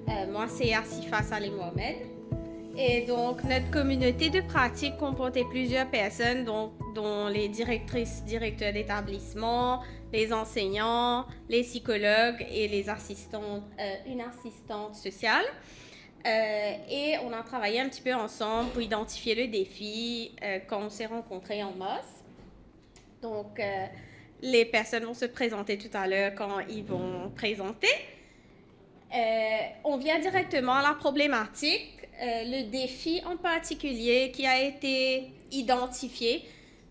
Moi, c'est Asifa Saleh Mohamed. Et donc, notre communauté de pratique comportait plusieurs personnes, dont les directrices, directeurs d'établissement, les enseignants, les psychologues et les assistants, une assistante sociale. Et on a travaillé un petit peu ensemble pour identifier le défi quand on s'est rencontrés en masse. Donc, les personnes vont se présenter tout à l'heure quand ils vont présenter. On vient directement à la problématique, le défi en particulier qui a été identifié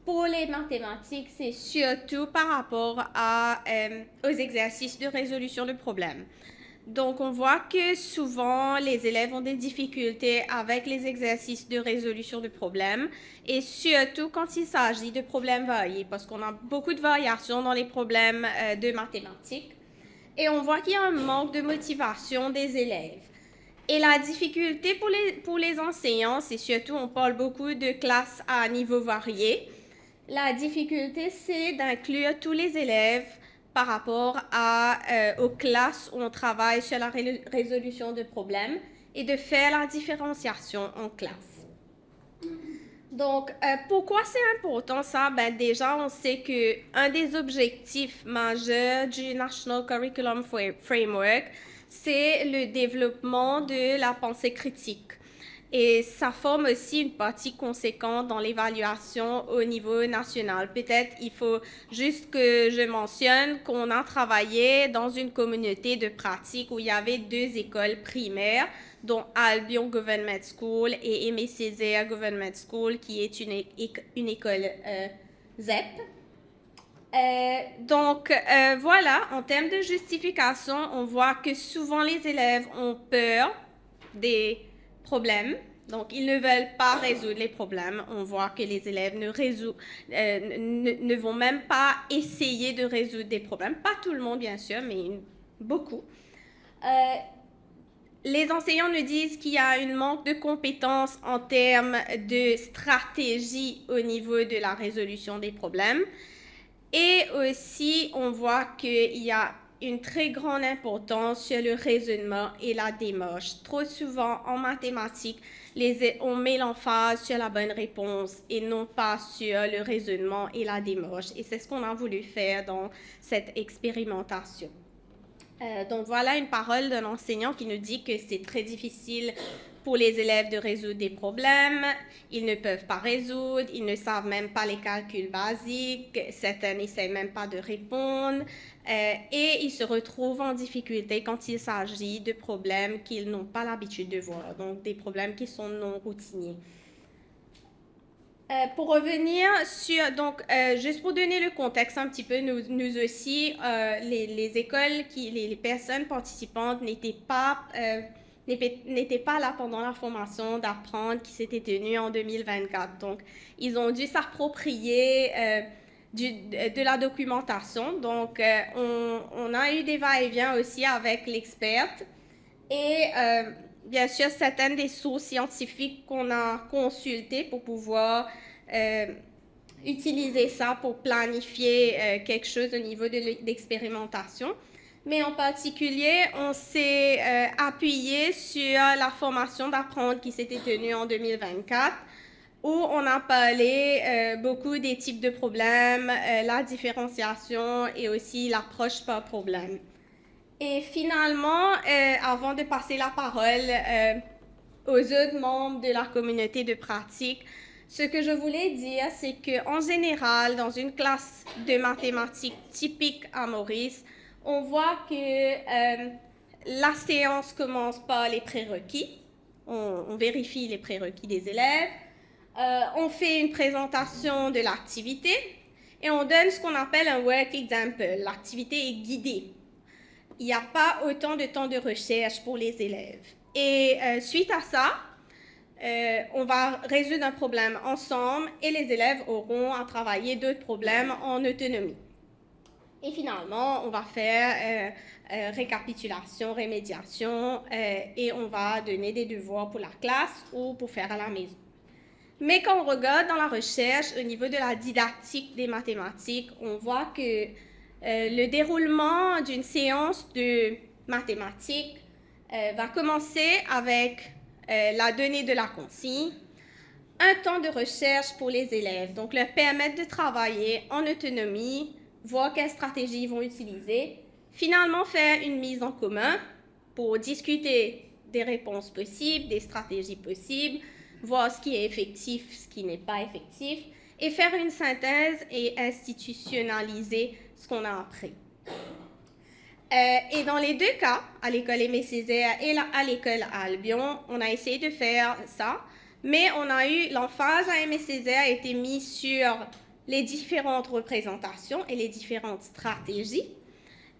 pour les mathématiques, c'est surtout par rapport aux exercices de résolution de problèmes. Donc, on voit que souvent, les élèves ont des difficultés avec les exercices de résolution de problèmes et surtout quand il s'agit de problèmes variés, parce qu'on a beaucoup de variations dans les problèmes de mathématiques. Et on voit qu'il y a un manque de motivation des élèves. Et la difficulté pour les enseignants, c'est surtout, on parle beaucoup de classes à niveau varié. La difficulté, c'est d'inclure tous les élèves par rapport aux classes où on travaille sur la résolution de problèmes et de faire la différenciation en classes. Donc, pourquoi c'est important ça? Ben, déjà, on sait qu'un des objectifs majeurs du National Curriculum Framework, c'est le développement de la pensée critique. Et ça forme aussi une partie conséquente dans l'évaluation au niveau national. Peut-être il faut juste que je mentionne qu'on a travaillé dans une communauté de pratique où il y avait 2 écoles primaires, dont Albion Government School et Aimé Césaire Government School, qui est une école ZEP. Donc, voilà, en termes de justification, on voit que souvent les élèves ont peur des problèmes. Donc, ils ne veulent pas résoudre les problèmes. On voit que les élèves ne vont même pas essayer de résoudre des problèmes. Pas tout le monde, bien sûr, mais beaucoup. Les enseignants nous disent qu'il y a un manque de compétences en termes de stratégie au niveau de la résolution des problèmes. Et aussi, on voit qu'il y a une très grande importance sur le raisonnement et la démarche. Trop souvent, en mathématiques, on met l'emphase sur la bonne réponse et non pas sur le raisonnement et la démarche. Et c'est ce qu'on a voulu faire dans cette expérimentation. Donc voilà une parole d'un enseignant qui nous dit que c'est très difficile pour les élèves de résoudre des problèmes, ils ne peuvent pas résoudre, ils ne savent même pas les calculs basiques, certains n'essayent même pas de répondre et ils se retrouvent en difficulté quand il s'agit de problèmes qu'ils n'ont pas l'habitude de voir, donc des problèmes qui sont non routiniers. Pour revenir sur, donc, juste pour donner le contexte un petit peu, nous aussi, les écoles, les personnes participantes n'étaient pas là pendant la formation d'apprendre qui s'était tenue en 2024. Donc, ils ont dû s'approprier de la documentation. Donc, on a eu des va-et-vient aussi avec l'experte et bien sûr, certaines des sources scientifiques qu'on a consultées pour pouvoir utiliser ça pour planifier quelque chose au niveau de l'expérimentation. Mais en particulier, on s'est appuyé sur la formation d'apprendre qui s'était tenue en 2024, où on a parlé beaucoup des types de problèmes, la différenciation et aussi l'approche par problème. Et finalement, avant de passer la parole aux autres membres de la communauté de pratique, ce que je voulais dire, c'est qu'en général, dans une classe de mathématiques typique à Maurice, on voit que la séance commence par les prérequis. On vérifie les prérequis des élèves. On fait une présentation de l'activité et on donne ce qu'on appelle un work example. L'activité est guidée. Il n'y a pas autant de temps de recherche pour les élèves. Et suite à ça, on va résoudre un problème ensemble et les élèves auront à travailler d'autres problèmes en autonomie. Et finalement, on va faire récapitulation, rémédiation et on va donner des devoirs pour la classe ou pour faire à la maison. Mais quand on regarde dans la recherche au niveau de la didactique des mathématiques, on voit que le déroulement d'une séance de mathématiques va commencer avec la donnée de la consigne, un temps de recherche pour les élèves, donc leur permettre de travailler en autonomie, voir quelles stratégies ils vont utiliser, finalement faire une mise en commun pour discuter des réponses possibles, des stratégies possibles, voir ce qui est effectif, ce qui n'est pas effectif, et faire une synthèse et institutionnaliser ce qu'on a appris. Et dans les deux cas, à l'école Aimé Césaire et à l'école Albion, on a essayé de faire ça, mais on a eu l'emphase à Aimé Césaire a été mise sur les différentes représentations et les différentes stratégies,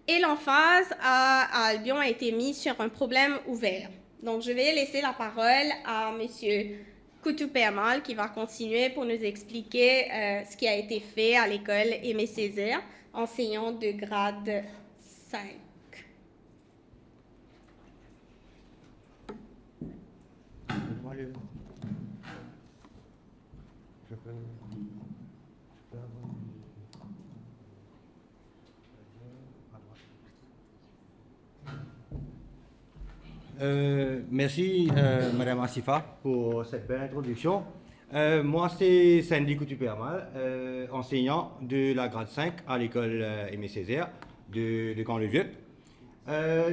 et l'emphase à Albion a été mise sur un problème ouvert. Donc, je vais laisser la parole à M. Coutu-Permal qui va continuer pour nous expliquer ce qui a été fait à l'école Aimé Césaire, enseignant de grade 5. Merci, Madame Asifa, pour cette belle introduction. Moi, c'est Sandy Coutu-Permal, enseignant de la grade 5 à l'école Aimé Césaire de Caen-le-Vieux.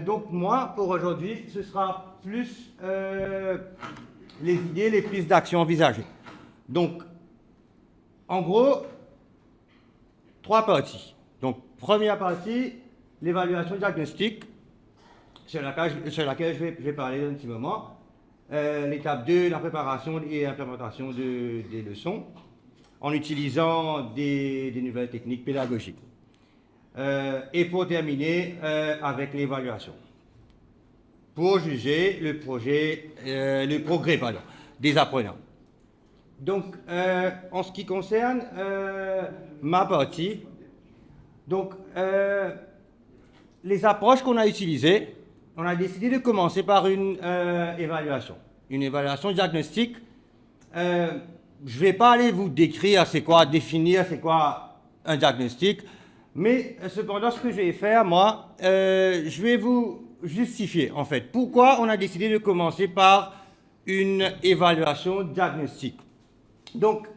Donc, moi, pour aujourd'hui, ce sera plus les idées, les pistes d'action envisagées. Donc, en gros, 3 parties. Donc, première partie, l'évaluation diagnostique, sur laquelle je vais parler dans un petit moment. L'étape 2, la préparation et l'implémentation des leçons en utilisant des nouvelles techniques pédagogiques. Et pour terminer avec l'évaluation. Pour juger le progrès des apprenants. Donc, en ce qui concerne ma partie, donc, les approches qu'on a utilisées, on a décidé de commencer par une évaluation diagnostique. Je ne vais pas aller vous décrire définir c'est quoi un diagnostic, mais cependant, ce que je vais faire, moi, je vais vous justifier, en fait, pourquoi on a décidé de commencer par une évaluation diagnostique. Donc,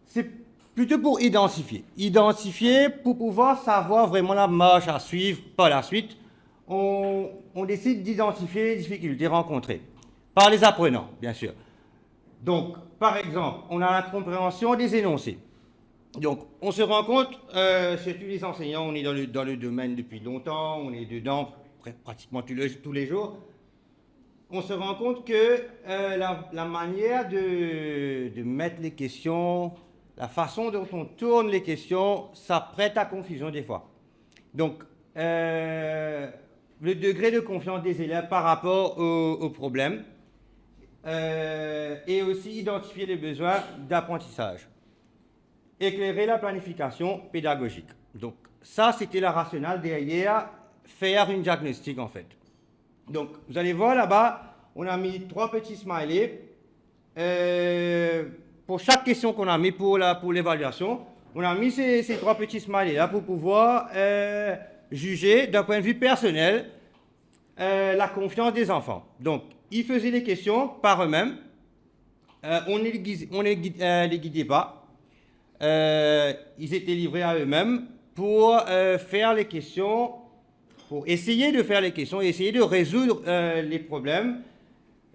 c'est plutôt pour identifier. Identifier pour pouvoir savoir vraiment la marche à suivre par la suite. On décide d'identifier les difficultés rencontrées par les apprenants, bien sûr. Donc, par exemple, on a la compréhension des énoncés. Donc, on se rend compte, surtout les enseignants, on est dans le domaine depuis longtemps, on est dedans pratiquement tous les jours. On se rend compte que la manière de mettre les questions, la façon dont on tourne les questions, ça prête à confusion des fois. Donc, le degré de confiance des élèves par rapport au problème et aussi identifier les besoins d'apprentissage. Éclairer la planification pédagogique. Donc, ça, c'était la rationale derrière faire une diagnostic, en fait. Donc, vous allez voir là-bas, on a mis 3 petits smileys. Pour chaque question qu'on a mis pour l'évaluation, on a mis ces 3 petits smileys là pour pouvoir juger d'un point de vue personnel la confiance des enfants. Donc, ils faisaient les questions par eux-mêmes. On ne les guidait pas. Ils étaient livrés à eux-mêmes pour faire les questions, pour essayer de faire les questions, essayer de résoudre les problèmes.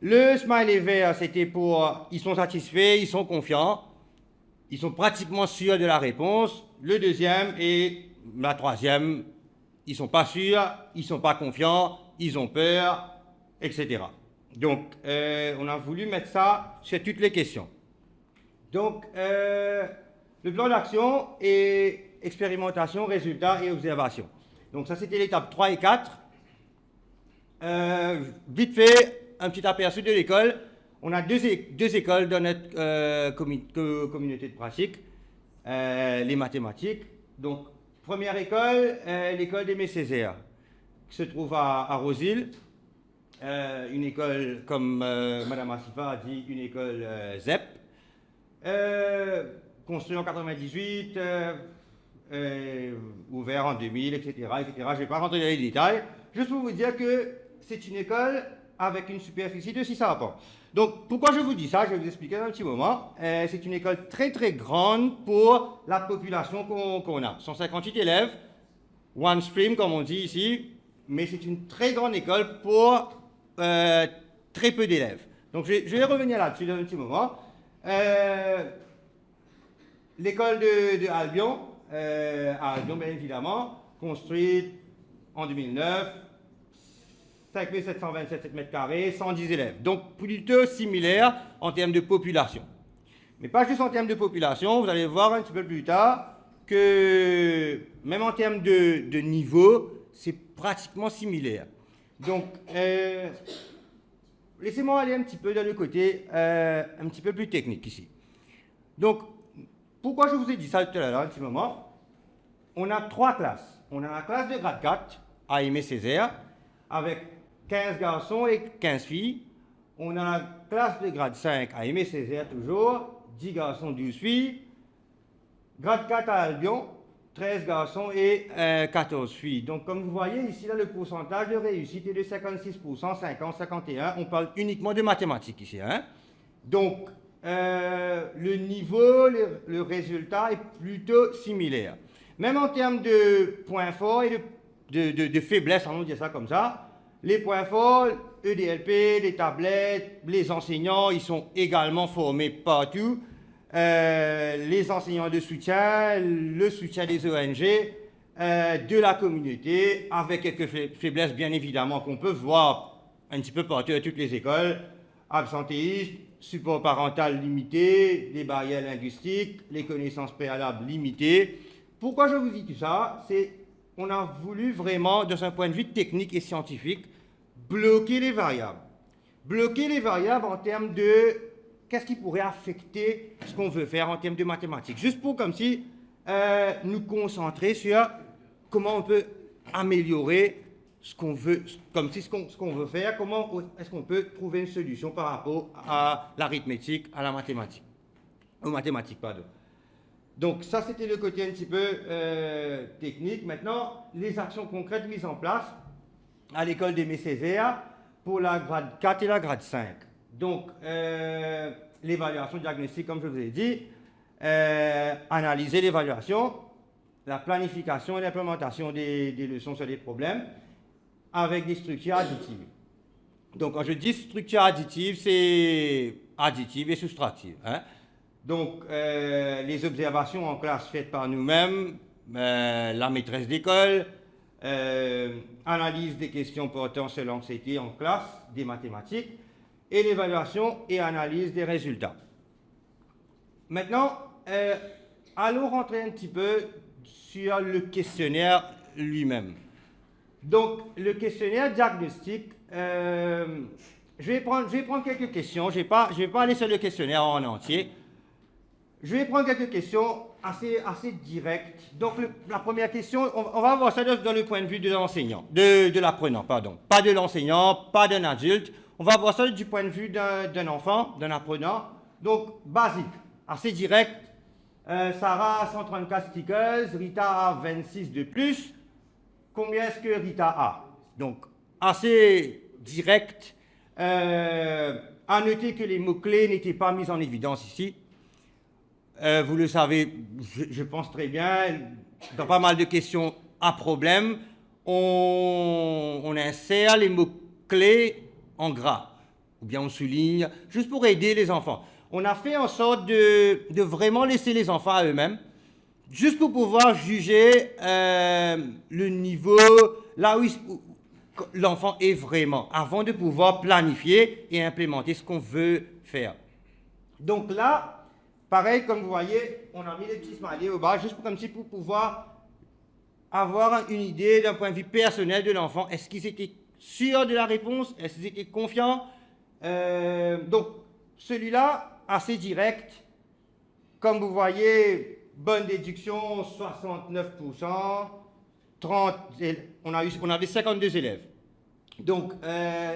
Le smiley vert, c'était pour ils sont satisfaits, ils sont confiants, ils sont pratiquement sûrs de la réponse. Le deuxième et la troisième, ils ne sont pas sûrs, ils ne sont pas confiants, ils ont peur, etc. Donc, on a voulu mettre ça sur toutes les questions. Donc, le plan d'action est expérimentation, résultats et observation. Donc, ça, c'était l'étape 3 et 4. Vite fait, un petit aperçu de l'école. On a deux écoles dans notre communauté de pratique, les mathématiques. Donc, première école, l'école d'Aimé Césaire, qui se trouve à Rosil. Une école, comme Madame Asifa a dit, une école ZEP, construite en 98, ouvert en 2000, etc. Je ne vais pas rentrer dans les détails. Juste pour vous dire que c'est une école avec une superficie de 600 enfants. Donc, pourquoi je vous dis ça? Je vais vous expliquer dans un petit moment. C'est une école très très grande pour la population qu'on a. 158 élèves, one stream comme on dit ici, mais c'est une très grande école pour très peu d'élèves. Donc, je vais revenir là-dessus dans un petit moment. L'école de Albion, à Albion bien évidemment, construite en 2009, 5727 mètres carrés, 110 élèves. Donc plutôt similaire en termes de population. Mais pas juste en termes de population, vous allez voir un petit peu plus tard que même en termes de niveau, c'est pratiquement similaire. Donc, laissez-moi aller un petit peu dans le côté un petit peu plus technique ici. Donc, pourquoi je vous ai dit ça tout à l'heure, un petit moment? On a 3 classes. On a la classe de grade 4 à Aimé Césaire, avec 15 garçons et 15 filles. On a la classe de grade 5 à Aimé Césaire toujours, 10 garçons, 12 filles. Grade 4 à Albion, 13 garçons et 14 filles. Donc comme vous voyez ici, là, le pourcentage de réussite est de 56%, 50, 51. On parle uniquement de mathématiques ici. Hein? Donc le niveau, le résultat est plutôt similaire. Même en termes de points forts et de faiblesses, on va dire ça comme ça, les points forts, EDLP, les tablettes, les enseignants, ils sont également formés partout. Les enseignants de soutien, le soutien des ONG, de la communauté, avec quelques faiblesses bien évidemment qu'on peut voir un petit peu partout à toutes les écoles. Absentéisme, support parental limité, les barrières linguistiques, les connaissances préalables limitées. Pourquoi je vous dis tout ça? C'est on a voulu vraiment, de un point de vue technique et scientifique, bloquer les variables. Bloquer les variables en termes de qu'est-ce qui pourrait affecter ce qu'on veut faire en termes de mathématiques. Juste pour comme si nous concentrer sur comment on peut améliorer ce qu'on veut, comme si ce qu'on veut faire, comment est-ce qu'on peut trouver une solution par rapport à l'arithmétique, à la mathématique, aux mathématiques, pardon. Donc ça, c'était le côté un petit peu technique. Maintenant, les actions concrètes mises en place à l'école d'Aimé Césaire pour la grade 4 et la grade 5. Donc, l'évaluation diagnostique, comme je vous ai dit, analyser l'évaluation, la planification et l'implémentation des leçons sur les problèmes avec des structures additives. Donc, quand je dis structure additive, c'est additive et soustractive. Hein? Donc, les observations en classe faites par nous-mêmes, la maîtresse d'école, analyse des questions portant sur l'anxiété en classe, des mathématiques, et l'évaluation et analyse des résultats. Maintenant, allons rentrer un petit peu sur le questionnaire lui-même. Donc, le questionnaire diagnostique, je vais prendre quelques questions. Je vais pas aller sur le questionnaire en entier. Je vais prendre quelques questions assez directes. Donc, la première question, on va voir ça dans le point de vue de l'enseignant, de l'apprenant, pardon. Pas de l'enseignant, pas d'un adulte. On va voir ça du point de vue d'un enfant, d'un apprenant. Donc, basique, assez direct. Sarah a 134 stickers, Rita a 26 de plus. Combien est-ce que Rita a? Donc, assez direct. À noter que les mots-clés n'étaient pas mis en évidence ici. Vous le savez, je pense très bien, dans pas mal de questions à problème, on insère les mots-clés en gras, ou bien on souligne, juste pour aider les enfants. On a fait en sorte de vraiment laisser les enfants à eux-mêmes, juste pour pouvoir juger le niveau, là où l'enfant est vraiment, avant de pouvoir planifier et implémenter ce qu'on veut faire. Donc là, pareil, comme vous voyez, on a mis les petits smileys au bas, juste pour pouvoir avoir une idée d'un point de vue personnel de l'enfant. Est-ce qu'ils étaient sûrs de la réponse? Est-ce qu'ils étaient confiants? Donc, celui-là, assez direct. Comme vous voyez, bonne déduction, 69%. 30, on avait 52 élèves. Donc,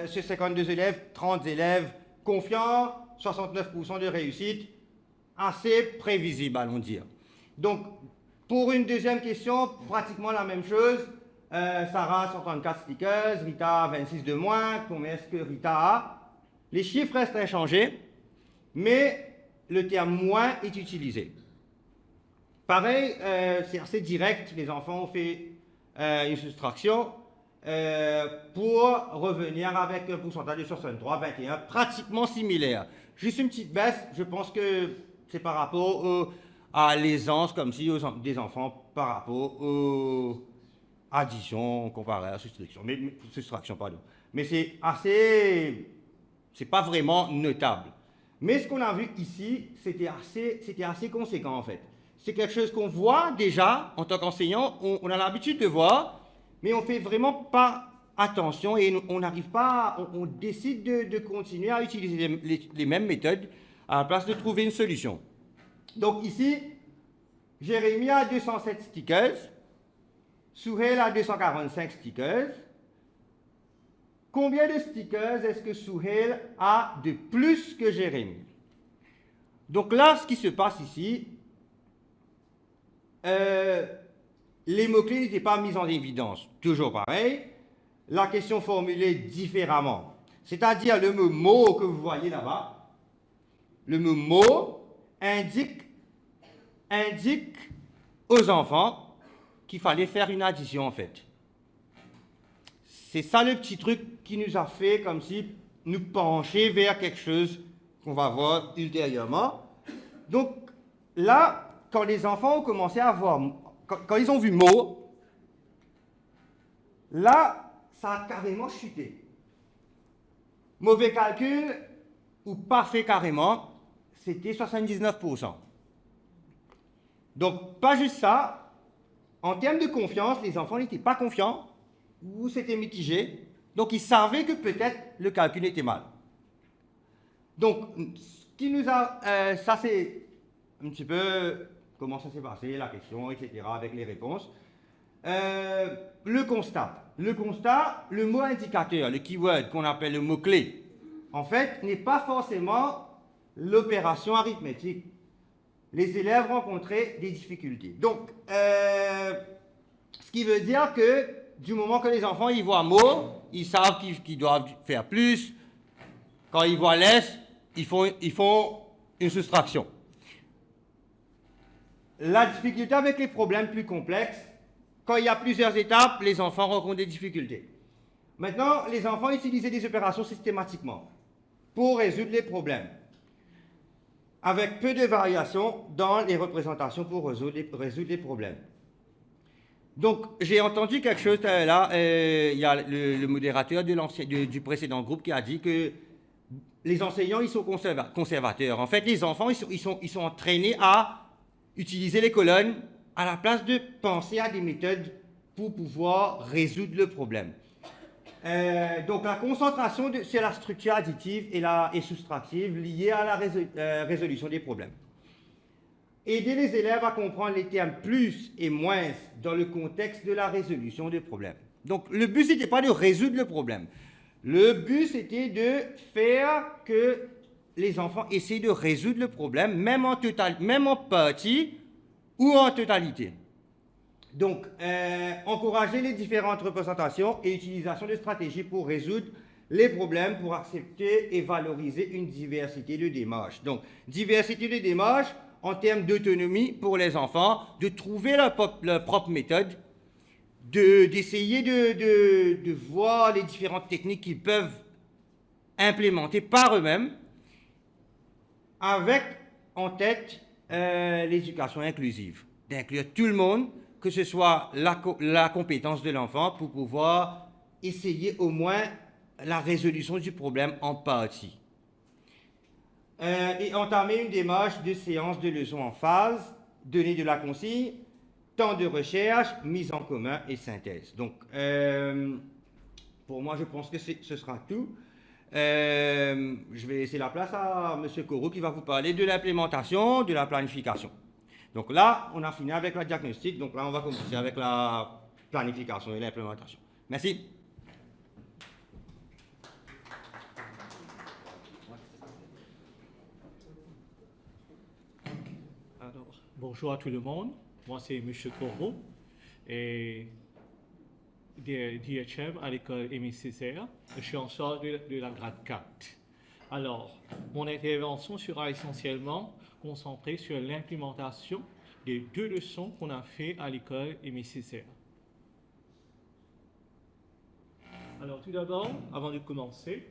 ces 52 élèves, 30 élèves confiants, 69% de réussite. Assez prévisible, allons dire. Donc, pour une deuxième question, pratiquement la même chose. Sarah 134 stickers, Rita 26 de moins. Combien est-ce que Rita a? Les chiffres restent inchangés, mais le terme moins est utilisé. Pareil, c'est assez direct, les enfants ont fait une soustraction pour revenir avec un pourcentage de 63, 21, pratiquement similaire. Juste une petite baisse, je pense que c'est par rapport à l'aisance, comme si des enfants par rapport aux additions comparées à la soustraction, pardon. Mais c'est assez, c'est pas vraiment notable. Mais ce qu'on a vu ici, c'était assez conséquent en fait. C'est quelque chose qu'on voit déjà en tant qu'enseignant, on a l'habitude de voir, mais on fait vraiment pas attention et on n'arrive pas, on décide de continuer à utiliser les mêmes méthodes à la place de trouver une solution. Donc ici, Jérémy a 207 stickers, Souhail a 245 stickers. Combien de stickers est-ce que Souhail a de plus que Jérémy? Donc là, ce qui se passe ici, les mots-clés n'étaient pas mis en évidence. Toujours pareil, la question formulée différemment. C'est-à-dire le mot que vous voyez là-bas, le mot indique aux enfants qu'il fallait faire une addition en fait. C'est ça le petit truc qui nous a fait comme si nous pencher vers quelque chose qu'on va voir ultérieurement. Donc là, quand les enfants ont commencé à voir, quand ils ont vu mot, là, ça a carrément chuté. Mauvais calcul ou pas fait carrément, c'était 79%. Donc, pas juste ça. En termes de confiance, les enfants n'étaient pas confiants ou c'était mitigé. Donc, ils savaient que peut-être le calcul était mal. Donc, ce qui nous a... ça, c'est un petit peu comment ça s'est passé, la question, etc., avec les réponses. Le constat. Le mot indicateur, le keyword qu'on appelle le mot-clé, en fait, n'est pas forcément l'opération arithmétique. Les élèves rencontraient des difficultés. Donc, ce qui veut dire que du moment que les enfants ils voient mot, ils savent qu'ils doivent faire plus. Quand ils voient laisse, ils font une soustraction. La difficulté avec les problèmes plus complexes, quand il y a plusieurs étapes, les enfants rencontrent des difficultés. Maintenant, les enfants utilisaient des opérations systématiquement pour résoudre les problèmes, avec peu de variations dans les représentations pour résoudre les problèmes. Donc, j'ai entendu quelque chose là, il y a le modérateur du précédent groupe qui a dit que les enseignants, ils sont conservateurs. En fait, les enfants, ils sont entraînés à utiliser les colonnes à la place de penser à des méthodes pour pouvoir résoudre le problème. Donc, la concentration sur la structure additive et soustractive liée à la résolution des problèmes. Aider les élèves à comprendre les termes plus et moins dans le contexte de la résolution des problèmes. Donc, le but, ce n'était pas de résoudre le problème. Le but, c'était de faire que les enfants essaient de résoudre le problème, même en partie ou en totalité. Donc, encourager les différentes représentations et utilisation de stratégies pour résoudre les problèmes, pour accepter et valoriser une diversité de démarches. Donc, diversité de démarches en termes d'autonomie pour les enfants, de trouver leur propre méthode, d'essayer de voir les différentes techniques qu'ils peuvent implémenter par eux-mêmes, avec en tête l'éducation inclusive, d'inclure tout le monde, que ce soit la compétence de l'enfant pour pouvoir essayer au moins la résolution du problème en partie. Et entamer une démarche de séance de leçons en phase, donner de la consigne, temps de recherche, mise en commun et synthèse. Donc, pour moi, je pense que ce sera tout. Je vais laisser la place à M. Corot qui va vous parler de l'implémentation, de la planification. Donc là, on a fini avec la diagnostic. Donc là, on va commencer avec la planification et l'implémentation. Merci. Bonjour à tout le monde, moi c'est M. Corot et d'IHM à l'école Aimé Césaire. Je suis en charge de la grade 4. Alors, mon intervention sera essentiellement concentrée sur l'implémentation des 2 leçons qu'on a fait à l'école Aimé Césaire. Alors, tout d'abord, avant de commencer,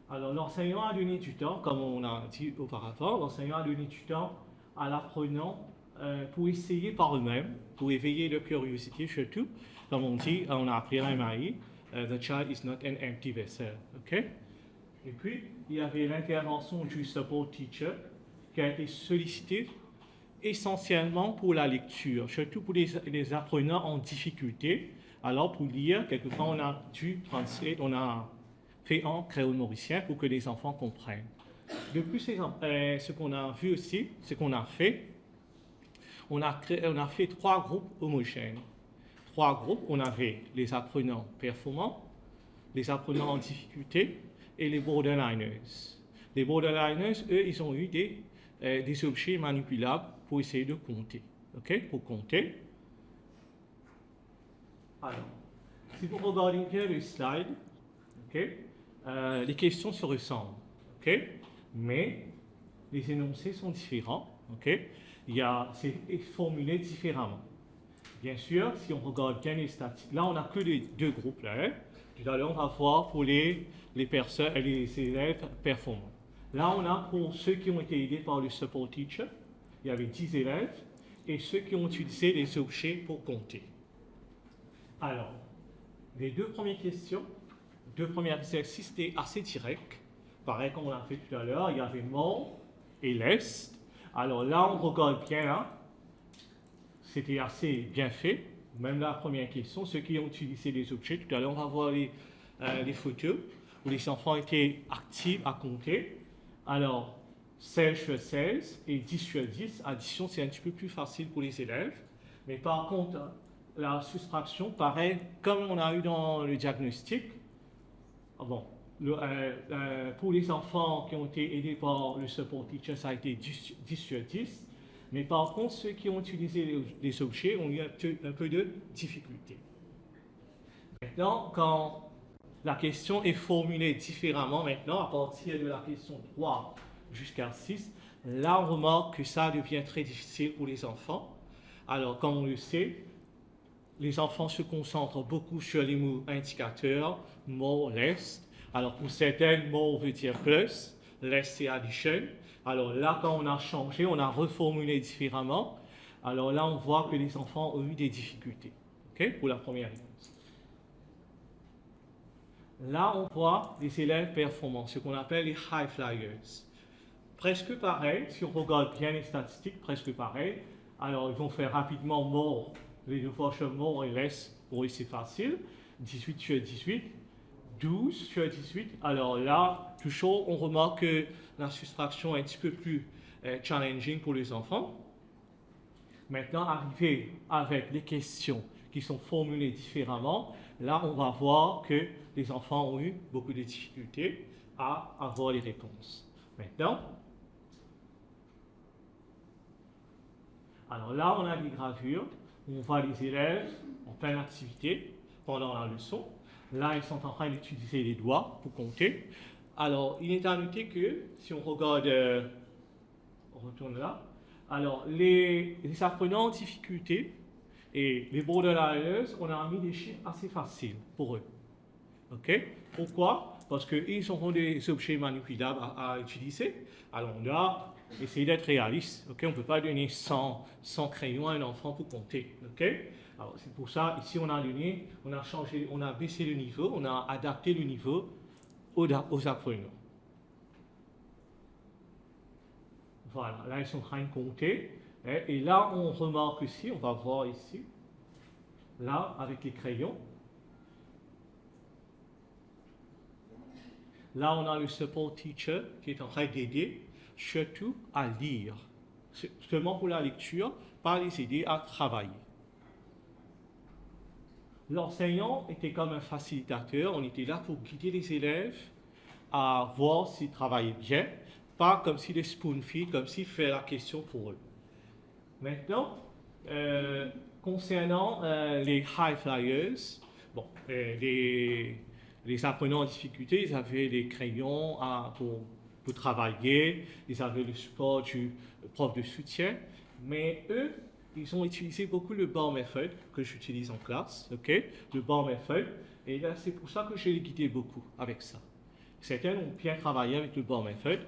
alors l'enseignant a donné du temps, comme on a dit auparavant, l'enseignant a donné du temps à l'apprenant pour essayer par eux-mêmes, pour éveiller leur curiosité surtout. Comme on dit, on a appris à MAI, the child is not an empty vessel. Okay? Et puis, il y avait l'intervention du support teacher qui a été sollicité essentiellement pour la lecture, surtout pour les apprenants en difficulté. Alors, pour lire, quelquefois, on a dû translate, on a fait en créole mauricien pour que les enfants comprennent. De plus, ce qu'on a vu aussi, ce qu'on a fait, on a fait 3 groupes homogènes. 3 groupes, on avait les apprenants performants, les apprenants en difficulté et les borderliners. Les borderliners, eux, ils ont eu des objets manipulables pour essayer de compter. OK? Pour compter. Alors, si vous regardez bien le slide, OK? Les questions se ressemblent. OK? Mais les énoncés sont différents. OK? C'est formulé différemment. Bien sûr, si on regarde bien les statistiques, là, on n'a que les 2 groupes. Là, hein? Tout à l'heure, on va voir pour les élèves performants. Là, on a pour ceux qui ont été aidés par le support teacher, il y avait 10 élèves, et ceux qui ont utilisé les objets pour compter. Alors, les 2 premières questions, 2 premiers exercices étaient assez directs. Pareil comme on a fait tout à l'heure, il y avait more et less. Alors là, on regarde bien là. C'était assez bien fait. Même la première question, ceux qui ont utilisé les objets, tout à l'heure, on va voir les photos où les enfants étaient actifs à compter. Alors, 16 sur 16 et 10 sur 10, addition, c'est un petit peu plus facile pour les élèves. Mais par contre, la soustraction, pareil, comme on a eu dans le diagnostic, pour les enfants qui ont été aidés par le support teacher, ça a été 10 sur 10. Mais par contre, ceux qui ont utilisé les objets ont eu un peu de difficulté. Maintenant, quand la question est formulée différemment, maintenant, à partir de la question 3 jusqu'à 6, là, on remarque que ça devient très difficile pour les enfants. Alors, comme on le sait, les enfants se concentrent beaucoup sur les mots indicateurs, more, less. Alors, pour certains, more veut dire plus, less c'est addition. Alors là, quand on a changé, on a reformulé différemment. Alors là, on voit que les enfants ont eu des difficultés. OK? Pour la première réponse. Là, on voit les élèves performants, ce qu'on appelle les high flyers. Presque pareil, si on regarde bien les statistiques, presque pareil. Alors, ils vont faire rapidement more, les 2 fois sur more et less, pour eux c'est facile. 18 sur 18, 12 sur 18. Alors là, toujours, on remarque que la soustraction est un petit peu plus challenging pour les enfants. Maintenant, arrivé avec les questions qui sont formulées différemment, là, on va voir que les enfants ont eu beaucoup de difficultés à avoir les réponses. Maintenant, alors là, on a des gravures où on voit les élèves en pleine activité pendant la leçon. Là, ils sont en train d'utiliser les doigts pour compter. Alors, il est à noter que, si on regarde, on retourne là, alors les apprenants en difficulté et les borderliners, on a mis des chiffres assez faciles pour eux. OK? Pourquoi? Parce qu'ils auront des objets manipulables à utiliser. Alors, on doit essayer d'être réaliste. OK? On ne peut pas donner 100 crayons à un enfant pour compter. OK? Alors, c'est pour ça, ici, on a donné, on a changé, on a baissé le niveau, on a adapté le niveau aux apprenants. Voilà, là, ils sont en train de compter. Et là, on remarque aussi, on va voir ici, là, avec les crayons. Là, on a le support teacher qui est en train d'aider, surtout à lire. Seulement pour la lecture, pas les aider à travailler. L'enseignant était comme un facilitateur, on était là pour guider les élèves à voir s'ils travaillaient bien, pas comme s'ils les spoon-feed, comme s'ils faisaient la question pour eux. Maintenant, concernant les high flyers, bon, les apprenants en difficulté, ils avaient des crayons pour travailler, ils avaient le support du prof de soutien, mais eux, ils ont utilisé beaucoup le bar method que j'utilise en classe, ok? Le bar method, et là, c'est pour ça que je les guidé beaucoup avec ça. Certains ont bien travaillé avec le bar method.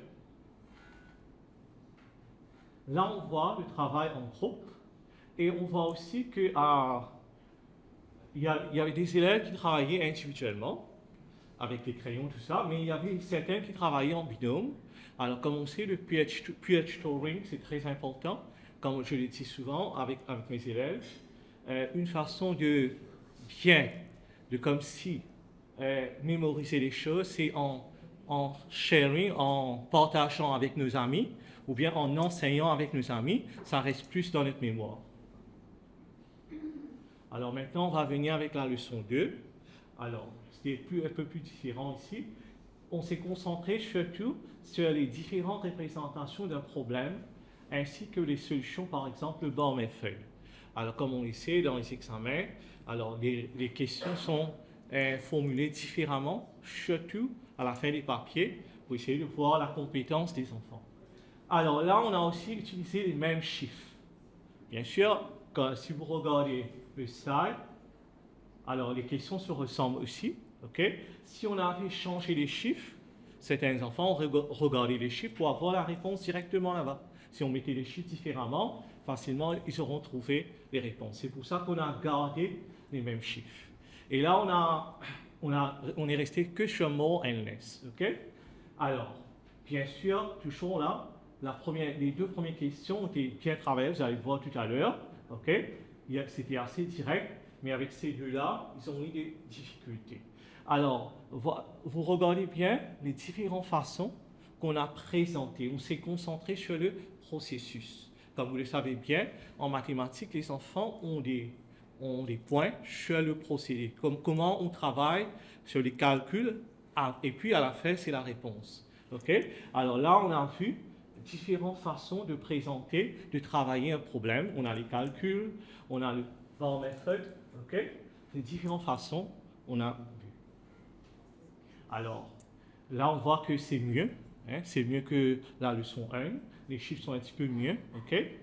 Là, on voit le travail en groupe, et on voit aussi que il y avait des élèves qui travaillaient individuellement, avec des crayons, tout ça, mais il y avait certains qui travaillaient en binôme. Alors, comme on sait, le peer tutoring, c'est très important, comme je le dis souvent avec mes élèves. Une façon de comme si mémoriser les choses, c'est en sharing, en partageant avec nos amis, ou bien en enseignant avec nos amis, ça reste plus dans notre mémoire. Alors maintenant, on va venir avec la leçon 2. Alors, c'est un peu plus différent ici. On s'est concentré surtout sur les différentes représentations d'un problème, ainsi que les solutions, par exemple, le bar method. Alors, comme on le sait dans les examens, alors les questions sont formulées différemment, surtout à la fin des papiers, pour essayer de voir la compétence des enfants. Alors là, on a aussi utilisé les mêmes chiffres. Bien sûr, si vous regardez le slide, alors les questions se ressemblent aussi. Okay? Si on avait changé les chiffres, certains enfants ont regardé les chiffres pour avoir la réponse directement là-bas. Si on mettait les chiffres différemment, facilement, ils auront trouvé les réponses. C'est pour ça qu'on a gardé les mêmes chiffres. Et là, on est resté que sur more and less. Okay? Alors, bien sûr, toujours là, les deux premières questions ont été bien travaillées, vous allez voir tout à l'heure. Okay? C'était assez direct, mais avec ces deux-là, ils ont eu des difficultés. Alors, vous regardez bien les différentes façons qu'on a présentées. On s'est concentré sur le processus. Comme vous le savez bien, en mathématiques, les enfants ont des points sur le procédé. Comment on travaille sur les calculs, et puis à la fin, c'est la réponse. Okay? Alors là, on a vu différentes façons de présenter, de travailler un problème. On a les calculs, on a le bar method, okay? Les différentes façons, on a vu. Alors, là, on voit que c'est mieux. Hein? C'est mieux que la leçon 1. Les chiffres sont un petit peu mieux. Okay?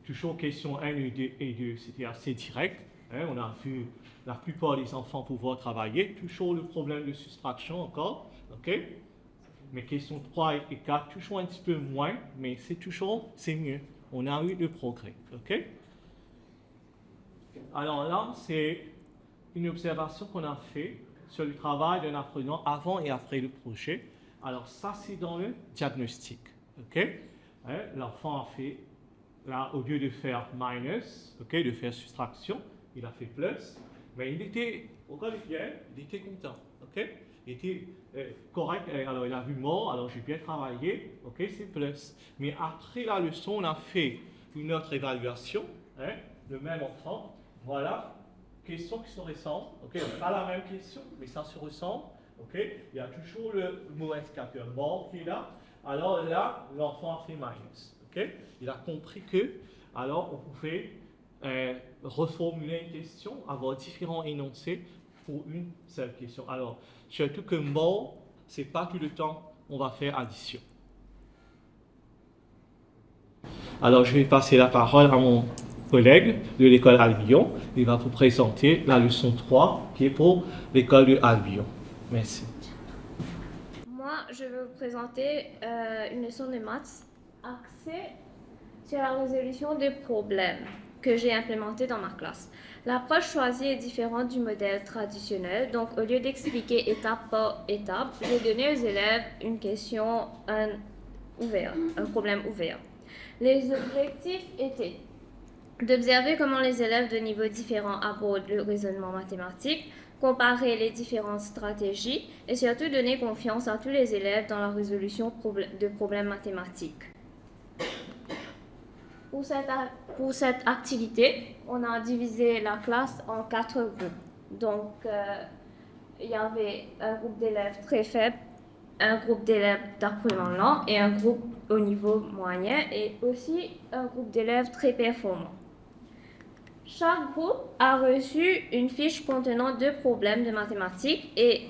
Toujours question 1 et 2, c'était assez direct. Hein? On a vu la plupart des enfants pouvoir travailler. Toujours le problème de soustraction encore. Okay? Mais questions 3 et 4, toujours un petit peu moins, mais c'est mieux. On a eu le progrès. Okay? Alors là, c'est une observation qu'on a fait sur le travail d'un apprenant avant et après le projet. Alors ça, c'est dans le diagnostic. Okay? Hein? L'enfant a fait, là, au lieu de faire minus, okay, de faire soustraction, il a fait plus, mais il était, regardez bien, il était content. Okay? Il était correct, alors il a vu more, alors j'ai bien travaillé, ok, c'est plus. Mais après la leçon, on a fait une autre évaluation, hein, le même enfant, voilà, questions qui se ressemblent, ok, pas la même question, mais ça se ressemble, ok, il y a toujours le mot indicateur more qui est là, alors là, l'enfant a fait minus, ok, il a compris que, alors on pouvait reformuler une question, avoir différents énoncés pour une seule question. Alors, surtout que more, c'est pas tout le temps on va faire addition. Alors, je vais passer la parole à mon collègue de l'école Albion. Il va vous présenter la leçon 3 qui est pour l'école de Albion. Merci. Moi, je vais vous présenter une leçon de maths axée sur la résolution des problèmes que j'ai implémenté dans ma classe. L'approche choisie est différente du modèle traditionnel, donc au lieu d'expliquer étape par étape, j'ai donné aux élèves une question un problème ouvert. Les objectifs étaient d'observer comment les élèves de niveaux différents abordent le raisonnement mathématique, comparer les différentes stratégies et surtout donner confiance à tous les élèves dans la résolution de problèmes mathématiques. Pour cette activité, on a divisé la classe en 4 groupes. Donc, il y avait un groupe d'élèves très faible, un groupe d'élèves d'apprenants lents et un groupe au niveau moyen et aussi un groupe d'élèves très performants. Chaque groupe a reçu une fiche contenant 2 problèmes de mathématiques et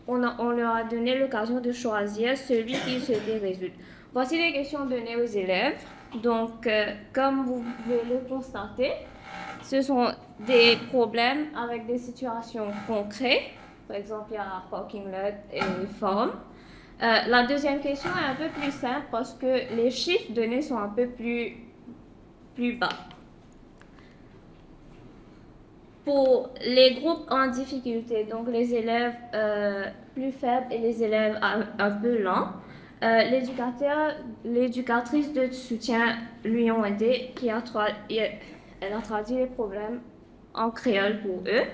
on leur a donné l'occasion de choisir celui qu'ils souhaitaient résoudre. Voici les questions données aux élèves. Donc, comme vous pouvez le constater, ce sont des problèmes avec des situations concrètes. Par exemple, il y a parking lot et forme. La deuxième question est un peu plus simple parce que les chiffres donnés sont un peu plus bas. Pour les groupes en difficulté, donc les élèves plus faibles et les élèves un peu lents, l'éducatrice de soutien lui ont aidé, elle a traduit les problèmes en créole pour eux.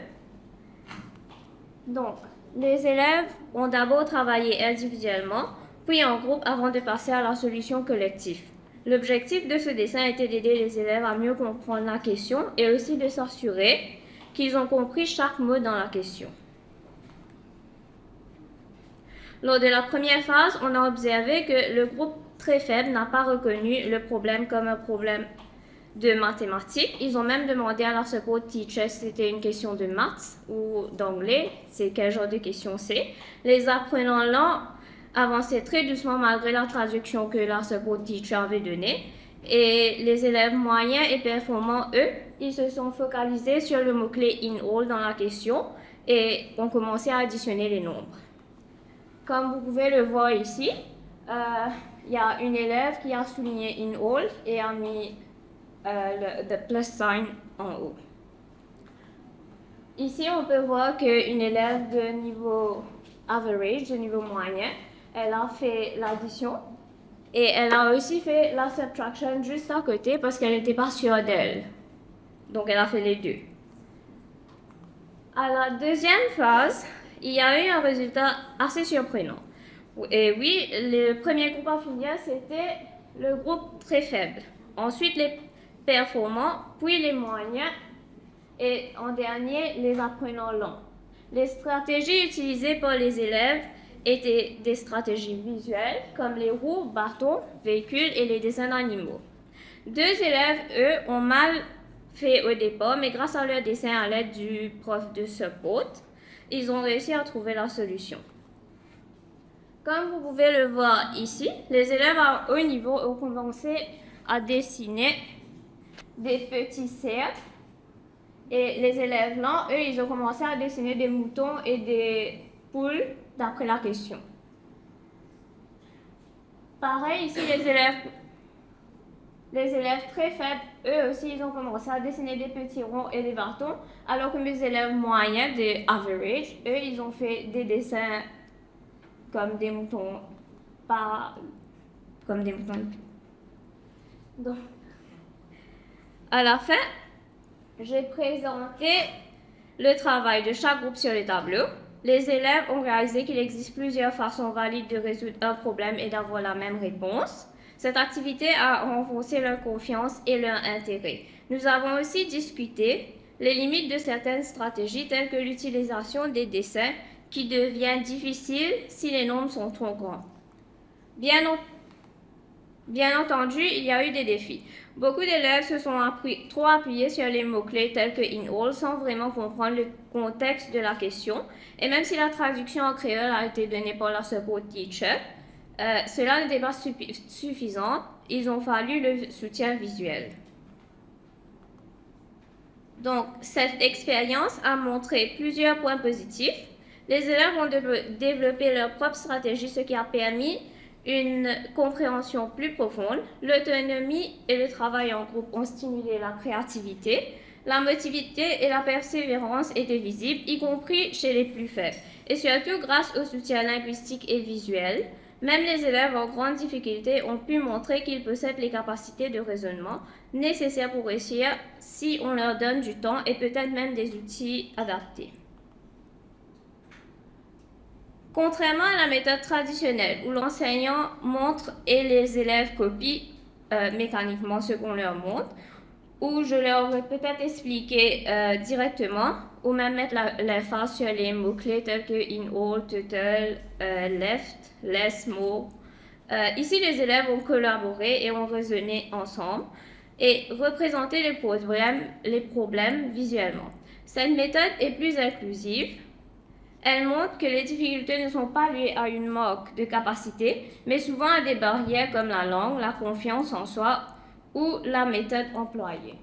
Donc, les élèves ont d'abord travaillé individuellement, puis en groupe avant de passer à la solution collective. L'objectif de ce dessin était d'aider les élèves à mieux comprendre la question et aussi de s'assurer qu'ils ont compris chaque mot dans la question. Lors de la première phase, on a observé que le groupe très faible n'a pas reconnu le problème comme un problème de mathématiques. Ils ont même demandé à leur support teacher si c'était une question de maths ou d'anglais, c'est quel genre de question c'est. Les apprenants lents avançaient très doucement malgré la traduction que leur support teacher avait donnée. Et les élèves moyens et performants, eux, ils se sont focalisés sur le mot-clé in all dans la question et ont commencé à additionner les nombres. Comme vous pouvez le voir ici, il y a une élève qui a souligné in all et a mis le plus sign en haut. Ici, on peut voir qu'une élève de niveau average, de niveau moyen, elle a fait l'addition et elle a aussi fait la subtraction juste à côté parce qu'elle n'était pas sûre d'elle. Donc, elle a fait les deux. À la deuxième phase, il y a eu un résultat assez surprenant. Et oui, le premier groupe à finir, c'était le groupe très faible. Ensuite, les performants, puis les moyens et en dernier, les apprenants lents. Les stratégies utilisées par les élèves étaient des stratégies visuelles comme les roues, bateaux, véhicules et les dessins d'animaux. 2 élèves, eux, ont mal fait au départ, mais grâce à leur dessin à l'aide du prof de support, ils ont réussi à trouver la solution. Comme vous pouvez le voir ici, les élèves à haut niveau ont commencé à dessiner des petits cercles et les élèves lents, eux, ils ont commencé à dessiner des moutons et des poules d'après la question. Pareil, ici, les élèves très faibles, eux aussi, ils ont commencé à dessiner des petits ronds et des bâtons, alors que mes élèves moyens, des average, eux, ils ont fait des dessins comme des moutons, pas comme des moutons. Donc, à la fin, j'ai présenté le travail de chaque groupe sur le tableau. Les élèves ont réalisé qu'il existe plusieurs façons valides de résoudre un problème et d'avoir la même réponse. Cette activité a renforcé leur confiance et leur intérêt. Nous avons aussi discuté les limites de certaines stratégies telles que l'utilisation des dessins qui devient difficile si les nombres sont trop grands. Bien entendu, il y a eu des défis. Beaucoup d'élèves se sont trop appuyés sur les mots-clés tels que in all sans vraiment comprendre le contexte de la question. Et même si la traduction en créole a été donnée par la support teacher, cela n'était pas suffisant. Ils ont fallu le soutien visuel. Donc, cette expérience a montré plusieurs points positifs. Les élèves ont développé leur propre stratégie, ce qui a permis une compréhension plus profonde. L'autonomie et le travail en groupe ont stimulé la créativité. La motivité et la persévérance étaient visibles, y compris chez les plus faibles. Et surtout, grâce au soutien linguistique et visuel, même les élèves en grande difficulté ont pu montrer qu'ils possèdent les capacités de raisonnement nécessaires pour réussir si on leur donne du temps et peut-être même des outils adaptés. Contrairement à la méthode traditionnelle où l'enseignant montre et les élèves copient mécaniquement ce qu'on leur montre, où je leur aurais peut-être expliqué directement ou même mettre l'emphase sur les mots-clés tels que in all, total, left, less, more. Ici, les élèves ont collaboré et ont raisonné ensemble. et représenter les problèmes visuellement. Cette méthode est plus inclusive. Elle montre que les difficultés ne sont pas liées à une manque de capacité, mais souvent à des barrières comme la langue, la confiance en soi ou la méthode employée.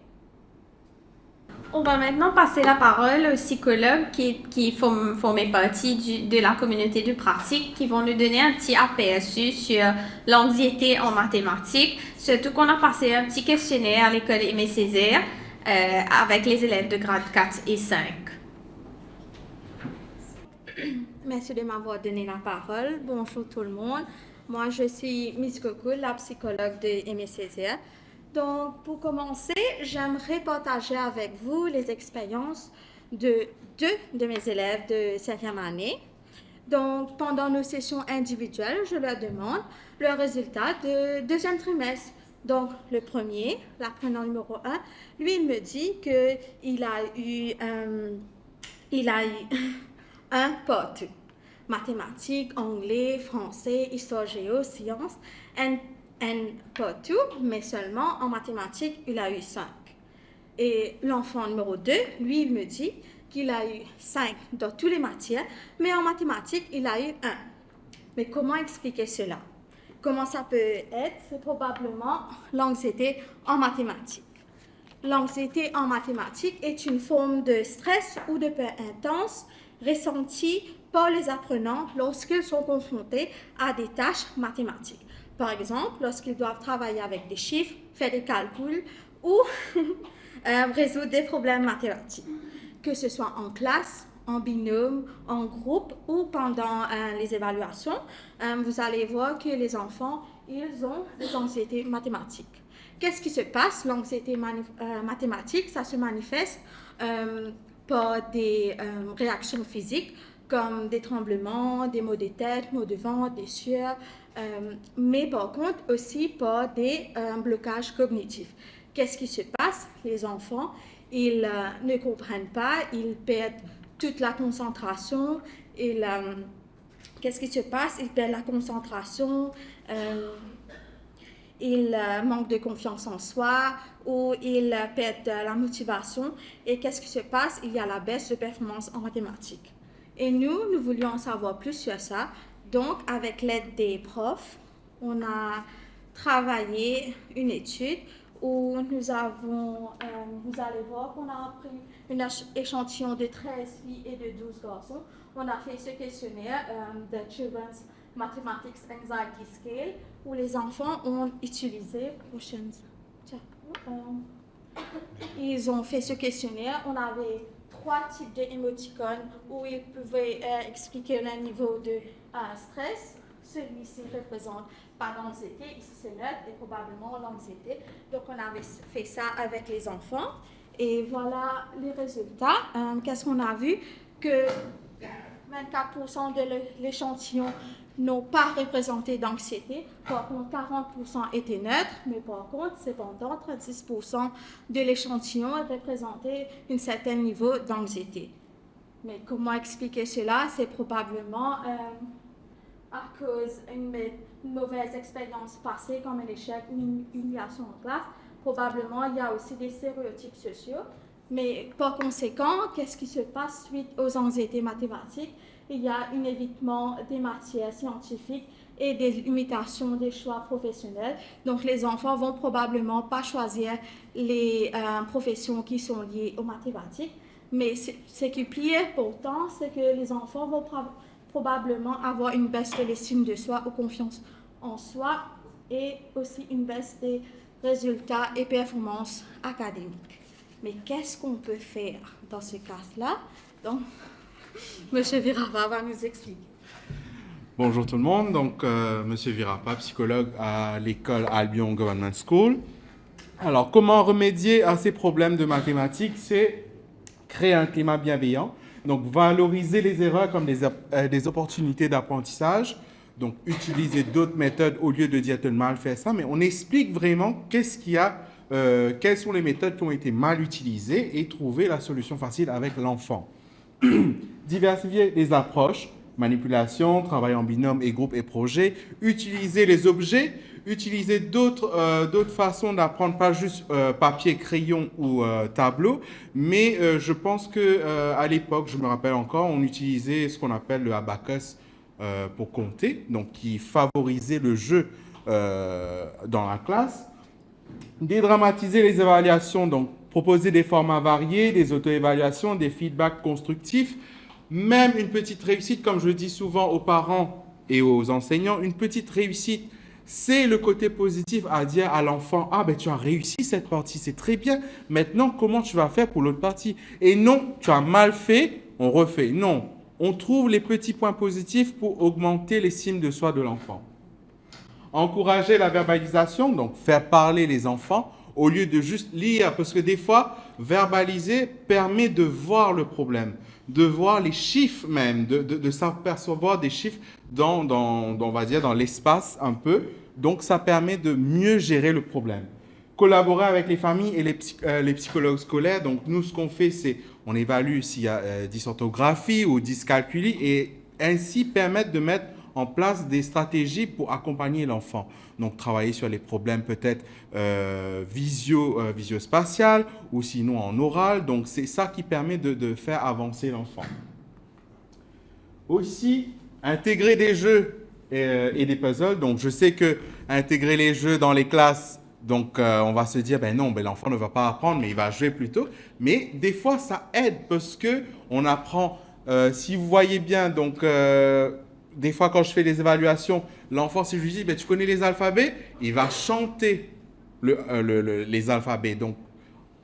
On va maintenant passer la parole aux psychologues qui font partie de la communauté de pratique, qui vont nous donner un petit aperçu sur l'anxiété en mathématiques. Surtout qu'on a passé un petit questionnaire à l'école Aimé Césaire avec les élèves de grade 4 et 5. Merci de m'avoir donné la parole. Bonjour tout le monde. Moi, je suis Miss Coco, la psychologue de Aimé Césaire. Donc, pour commencer, j'aimerais partager avec vous les expériences de deux de mes élèves de 5e année. Donc, pendant nos sessions individuelles, je leur demande le résultat de 2e trimestre. Donc, le premier, l'apprenant numéro 1, lui, il me dit qu'il a eu un partout. Mathématiques, anglais, français, histoire géo, sciences, un partout, mais seulement en mathématiques, il a eu 5. Et l'enfant numéro 2, lui, il me dit qu'il a eu 5 dans toutes les matières, mais en mathématiques, il a eu 1. Mais comment expliquer cela? Comment ça peut être? C'est probablement l'anxiété en mathématiques. L'anxiété en mathématiques est une forme de stress ou de peur intense ressentie par les apprenants lorsqu'ils sont confrontés à des tâches mathématiques. Par exemple, lorsqu'ils doivent travailler avec des chiffres, faire des calculs ou résoudre des problèmes mathématiques. Que ce soit en classe, en binôme, en groupe ou pendant les évaluations, vous allez voir que les enfants, ils ont des anxiétés mathématiques. Qu'est-ce qui se passe? L'anxiété mathématique, ça se manifeste par des réactions physiques comme des tremblements, des maux de tête, maux de ventre, des sueurs, mais par contre aussi par des blocages cognitifs. Qu'est-ce qui se passe? Les enfants, ils ne comprennent pas, ils perdent toute la concentration. Qu'est-ce qui se passe? Ils perdent la concentration, ils manquent de confiance en soi ou ils perdent la motivation. Et qu'est-ce qui se passe? Il y a la baisse de performance en mathématiques. Et nous voulions en savoir plus sur ça. Donc, avec l'aide des profs, on a travaillé une étude où nous avons, vous allez voir qu'on a pris un échantillon de 13 filles et de 12 garçons. On a fait ce questionnaire, The Children's Mathematics Anxiety Scale, où les enfants ont utilisé, ils ont fait ce questionnaire. On avait 3 types d'émoticônes où ils pouvaient expliquer leur niveau de stress. Celui-ci représente pas l'anxiété, ici c'est neutre et probablement l'anxiété. Donc on avait fait ça avec les enfants et voilà les résultats. Qu'est-ce qu'on a vu? Que 24% de l'échantillon n'ont pas représenté d'anxiété, par contre 40% étaient neutres, mais par contre cependant 36% de l'échantillon représentait un certain niveau d'anxiété. Mais comment expliquer cela? C'est probablement à cause d'une mauvaise expérience passée, comme un échec ou une humiliation en classe. Probablement, il y a aussi des stéréotypes sociaux. Mais par conséquent, qu'est-ce qui se passe suite aux anxiétés mathématiques? Il y a un évitement des matières scientifiques et des limitations des choix professionnels. Donc, les enfants vont probablement pas choisir les professions qui sont liées aux mathématiques. Mais ce qui est plus important, c'est que les enfants vont probablement avoir une baisse de l'estime de soi ou confiance en soi et aussi une baisse des résultats et performances académiques. Mais qu'est-ce qu'on peut faire dans ce cas-là? Donc, M. Virapa va nous expliquer. Bonjour tout le monde, donc M. Virapa, psychologue à l'école Albion Government School. Alors, comment remédier à ces problèmes de mathématiques? C'est créer un climat bienveillant, donc valoriser les erreurs comme des opportunités d'apprentissage, donc utiliser d'autres méthodes au lieu de dire de mal faire ça, mais on explique vraiment qu'est-ce qu'il y a, quelles sont les méthodes qui ont été mal utilisées et trouver la solution facile avec l'enfant. Diversifier les approches, manipulation, travail en binôme et groupe et projet, utiliser les objets, utiliser d'autres façons d'apprendre, pas juste papier, crayon ou tableau, mais je pense que à l'époque, je me rappelle encore, on utilisait ce qu'on appelle le abacus pour compter, donc qui favorisait le jeu dans la classe. Dédramatiser les évaluations, donc proposer des formats variés, des auto-évaluations, des feedbacks constructifs, même une petite réussite, comme je le dis souvent aux parents et aux enseignants, une petite réussite, c'est le côté positif à dire à l'enfant, ah ben tu as réussi cette partie, c'est très bien, maintenant comment tu vas faire pour l'autre partie? Et non, tu as mal fait, on refait. Non, on trouve les petits points positifs pour augmenter l'estime de soi de l'enfant. Encourager la verbalisation, donc faire parler les enfants au lieu de juste lire, parce que des fois, verbaliser permet de voir le problème, de voir les chiffres même, de s'apercevoir des chiffres on va dire, dans l'espace un peu. Donc, ça permet de mieux gérer le problème. Collaborer avec les familles et les psychologues scolaires. Donc, nous, ce qu'on fait, c'est on évalue s'il y a dysorthographie ou dyscalculie et ainsi permettre de mettre en place des stratégies pour accompagner l'enfant. Donc, travailler sur les problèmes peut-être visio-spatial ou sinon en oral. Donc, c'est ça qui permet de faire avancer l'enfant. Aussi, intégrer des jeux et des puzzles. Donc, je sais que intégrer les jeux dans les classes, donc on va se dire, ben non, ben l'enfant ne va pas apprendre, mais il va jouer plutôt. Mais des fois, ça aide parce que on apprend. Si vous voyez bien, donc des fois, quand je fais les évaluations, l'enfant, si je lui dis, ben, tu connais les alphabets, il va chanter les alphabets. Donc,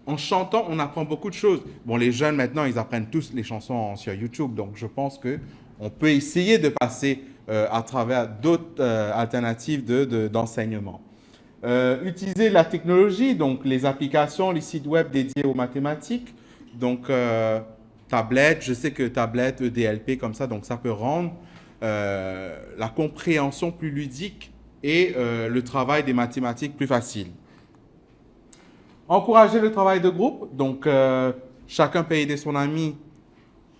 en chantant, on apprend beaucoup de choses. Bon, les jeunes, maintenant, ils apprennent tous les chansons sur YouTube. Donc, je pense qu'on peut essayer de passer à travers d'autres alternatives d'enseignement. Utiliser la technologie, donc les applications, les sites web dédiés aux mathématiques. Donc, tablette, je sais que tablette, EDLP, comme ça, donc ça peut rendre la compréhension plus ludique et le travail des mathématiques plus facile. Encourager le travail de groupe, donc chacun peut aider son ami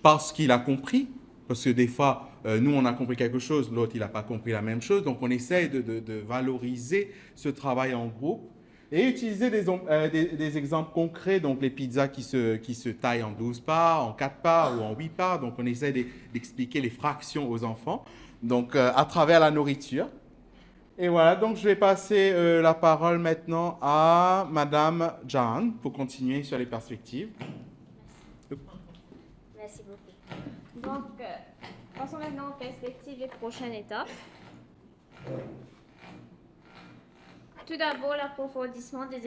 parce qu'il a compris, parce que des fois, nous on a compris quelque chose, l'autre il n'a pas compris la même chose, donc on essaye de valoriser ce travail en groupe et utiliser des exemples concrets, donc les pizzas qui se taillent en 12 parts, en 4 parts ou en 8 parts, donc on essaie d'expliquer les fractions aux enfants, donc à travers la nourriture. Et voilà, donc je vais passer la parole maintenant à Madame Jan pour continuer sur les perspectives. Merci beaucoup. Donc, passons maintenant aux perspectives et prochaines étapes. Tout d'abord, l'approfondissement des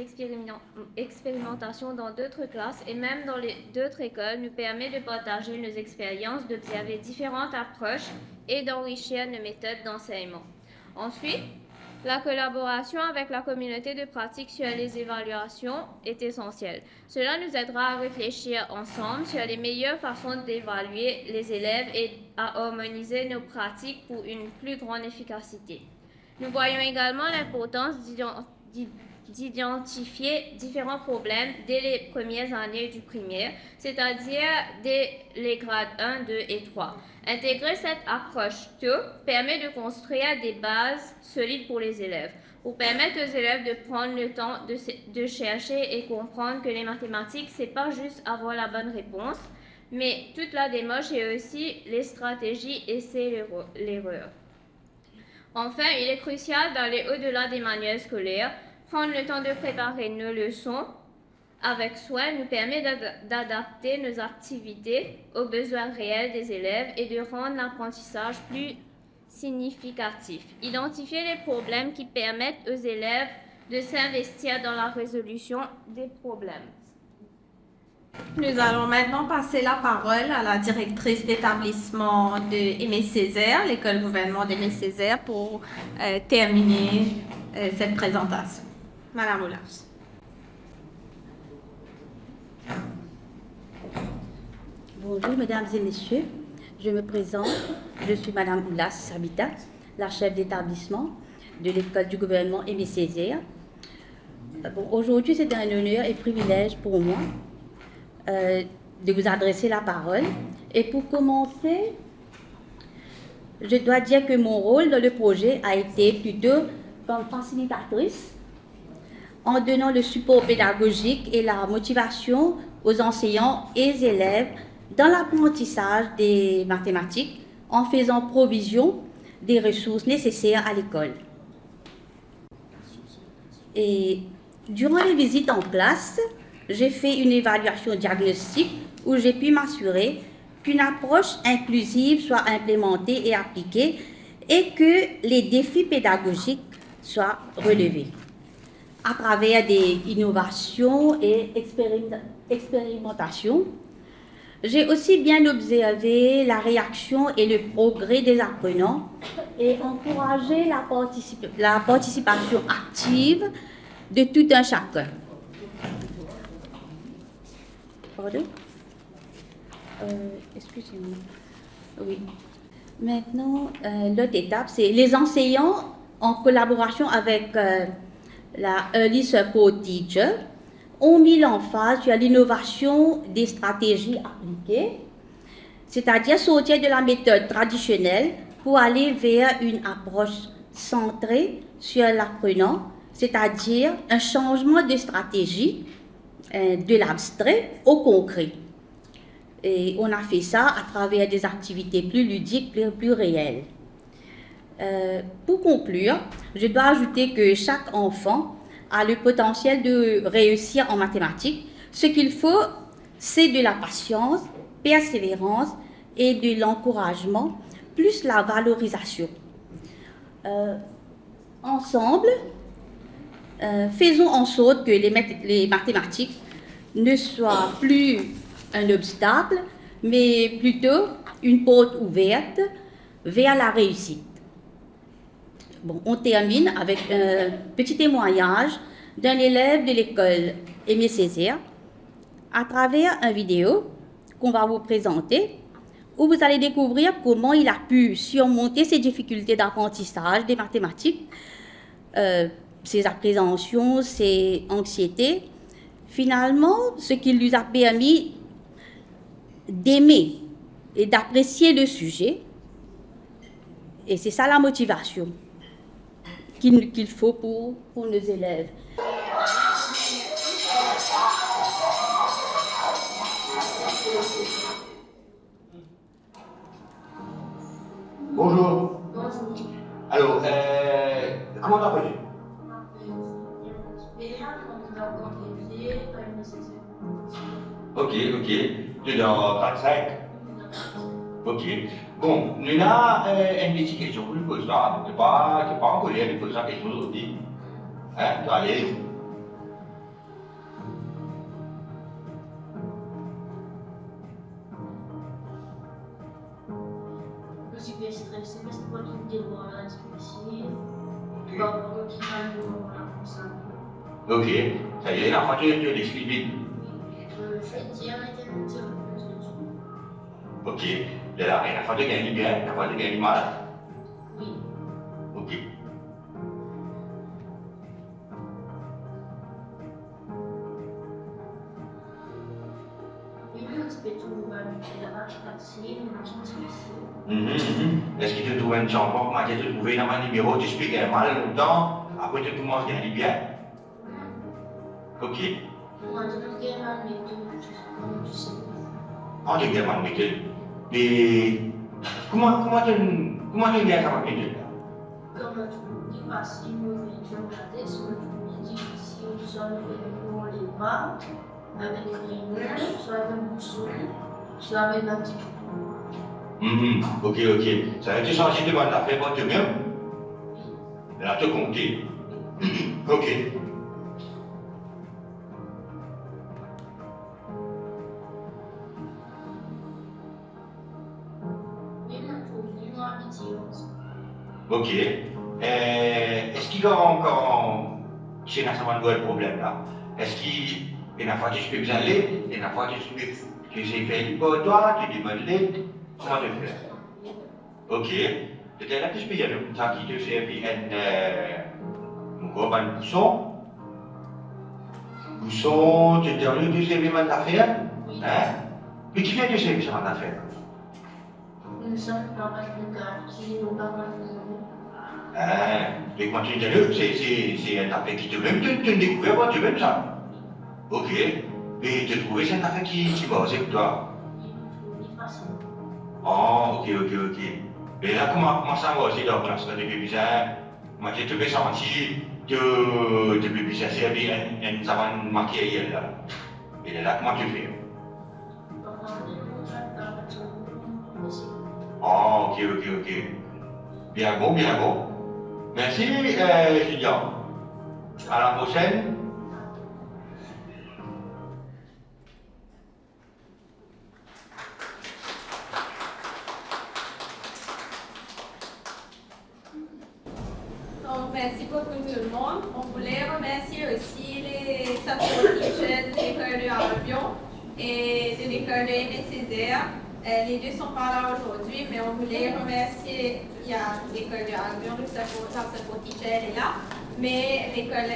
expérimentations dans d'autres classes et même dans d'autres écoles nous permet de partager nos expériences, d'observer différentes approches et d'enrichir nos méthodes d'enseignement. Ensuite, la collaboration avec la communauté de pratique sur les évaluations est essentielle. Cela nous aidera à réfléchir ensemble sur les meilleures façons d'évaluer les élèves et à harmoniser nos pratiques pour une plus grande efficacité. Nous voyons également l'importance d'identifier différents problèmes dès les premières années du primaire, c'est-à-dire dès les grades 1, 2 et 3. Intégrer cette approche tôt permet de construire des bases solides pour les élèves, pour permettre aux élèves de prendre le temps de chercher et comprendre que les mathématiques, c'est pas juste avoir la bonne réponse, mais toute la démarche et aussi les stratégies et l'erreur. Enfin, il est crucial d'aller au-delà des manuels scolaires. Prendre le temps de préparer nos leçons avec soin nous permet d'adapter nos activités aux besoins réels des élèves et de rendre l'apprentissage plus significatif. Identifier les problèmes qui permettent aux élèves de s'investir dans la résolution des problèmes. Nous allons maintenant passer la parole à la directrice d'établissement de Aimé Césaire, l'école gouvernement d'Aimé Césaire, pour terminer cette présentation. Madame Oulas. Bonjour mesdames et messieurs, je me présente, je suis Madame Oulas Sabita, la chef d'établissement de l'école du gouvernement Aimé Césaire. Aujourd'hui c'est un honneur et privilège pour moi de vous adresser la parole. Et pour commencer, je dois dire que mon rôle dans le projet a été plutôt comme facilitatrice, en donnant le support pédagogique et la motivation aux enseignants et élèves dans l'apprentissage des mathématiques, en faisant provision des ressources nécessaires à l'école. Et durant les visites en classe, j'ai fait une évaluation diagnostique où j'ai pu m'assurer qu'une approche inclusive soit implémentée et appliquée et que les défis pédagogiques soient relevés à travers des innovations et expérimentations. J'ai aussi bien observé la réaction et le progrès des apprenants et encouragé la participation active de tout un chacun. Pardon? Excusez-moi. Oui. Maintenant, l'autre étape, c'est les enseignants en collaboration avec la Early Support Teacher ont mis l'emphase sur l'innovation des stratégies appliquées, c'est-à-dire sortir de la méthode traditionnelle pour aller vers une approche centrée sur l'apprenant, c'est-à-dire un changement de stratégie de l'abstrait au concret. Et on a fait ça à travers des activités plus ludiques, plus réelles. Pour conclure, je dois ajouter que chaque enfant a le potentiel de réussir en mathématiques. Ce qu'il faut, c'est de la patience, persévérance et de l'encouragement, plus la valorisation. Ensemble, faisons en sorte que les mathématiques ne soient plus un obstacle, mais plutôt une porte ouverte vers la réussite. Bon, on termine avec un petit témoignage d'un élève de l'école Aimé Césaire à travers une vidéo qu'on va vous présenter où vous allez découvrir comment il a pu surmonter ses difficultés d'apprentissage des mathématiques, ses appréhensions, ses anxiétés. Finalement, ce qui lui a permis d'aimer et d'apprécier le sujet. Et c'est ça la motivation qu'il faut pour nos élèves. Bonjour. Bonjour. Alors, comment t'appelles-tu? Ok. Tu es dans 35. Ok. Bon, nous avons une petite question pour nous poser. Tu n'es pas en colère de poser la question aujourd'hui. Hein? Tu as l'aise. Je suis bien stressée parce que quand tu me devoir là, c'est difficile. Tu vas voir qui va nous voir comme ça. Ok. Ça y est, la fois tu l'expliques vite. Je vais dire un petit peu plus dessus. Ok. La fois tu gagnes bien, la fois tu gagnes mal. Oui. Ok. Oui, un petit peu tout va nous là-bas, facile, mais un petit difficile. Est-ce que tu trouves un champion comment tu as trouvé dans un numéro, tu expliques mal longtemps, après tu commences à gagner bien. Ok. Moi, je ne gagne pas mes deux, comme tu sais. Ah, tu gagnes mal méthode. Mais comment tu gagnes ça méthode? Comme tu dis, facile, mauvais, tu regardes, ce que tu me dis, si on sort le les bras, avec les mains, soit avec un bouchon, soit avec un petit peu. Ok. Ça veut dire changer de bande d'affaires pour toi-même? Là, tu comptes. Ok. Ok. Est-ce qu'il y a encore chez Nassaman le problème là? Est-ce qu'il y a une fois que tu peux vous aller, et une fois que tu sais faire du pour toi, tu demandes l'aide, comment tu fais? Ok. Peut-être là que je peux y aller comme ça qui te fait un bouchon. Bouchon, tu te dis que tu sais faire d'affaires? Hein? Puis qui fait que tu sais faire d'affaires? nous sommes dans le quartier, nos parents nous Les continues, c'est un affaire qui te même, tu ne découvres pas, tu même ça. Ok. Et tu trouves c'est un affaire qui va, c'est toi. Oh, ok. Et là, comment ça va aussi dans la classe de bébé ça? Moi, je te fais sentir que bébé ça servi un savant maquillé là. Et là, comment tu fais? Oh, ok. Bien bon. Merci, étudiant. À la prochaine. Donc, merci beaucoup tout le monde. On voulait remercier aussi les support teachers de l'école de Albion et de l'école de Aimé Césaire. Les deux ne sont pas là aujourd'hui, mais on voulait remercier, il y a l'école de Albion, le support teacher est là, mais l'école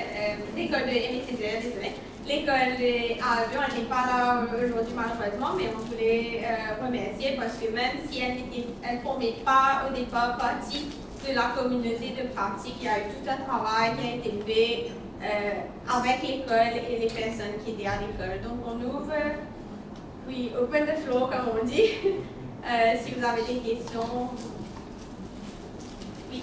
de Aimé Césaire, désolé. L'école de Albion, elle n'est pas là aujourd'hui malheureusement, mais on voulait remercier parce que même si elle ne formait pas au départ partie de la communauté de pratique, il y a eu tout un travail qui a été fait avec l'école et les personnes qui étaient à l'école. Donc on ouvre, open the floor comme on dit. Si vous avez des questions. Oui.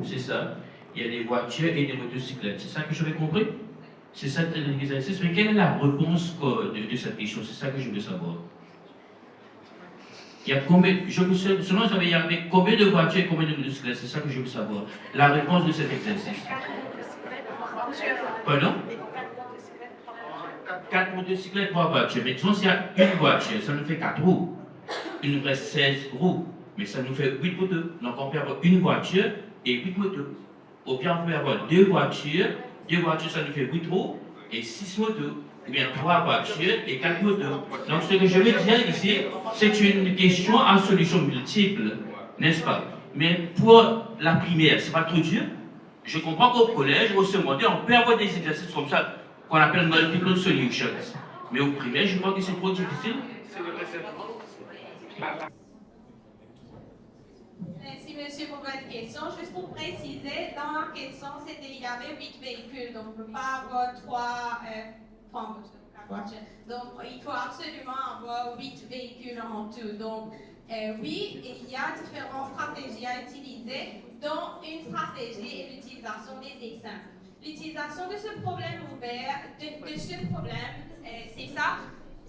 C'est ça. Il y a des voitures et des motocyclettes. C'est ça que j'avais compris? C'est ça l'exercice. Mais quelle est la réponse de cette question? C'est ça que je veux savoir. Il y a combien, selon il y avait combien de voitures et combien de motocyclettes? C'est ça que je veux savoir. La réponse de cet exercice. Pardon? 4 motocyclettes, 3 voitures. Mais disons, s'il y a une voiture, ça nous fait 4 roues. Il nous reste 16 roues. Mais ça nous fait 8 motos. Donc on peut avoir une voiture et 8 motos. Ou bien on peut avoir 2 voitures ça nous fait 8 roues et 6 motos. Ou bien 3 voitures et 4 motos. Donc ce que je veux dire ici, c'est une question à solution multiple, n'est-ce pas? Mais pour la primaire, c'est pas trop dur. Je comprends qu'au collège, au secondaire, on peut avoir des exercices comme ça, qu'on appelle multiple solutions. Mais au primaire, je crois que c'est trop difficile. Merci, monsieur, pour votre question. Juste pour préciser, dans la question, il y avait 8 véhicules, donc on ne peut pas avoir 3 voitures. Donc, il faut absolument avoir 8 véhicules en tout. Donc, oui, il y a différentes stratégies à utiliser, dont une stratégie est l'utilisation des dessins. L'utilisation de ce problème ouvert,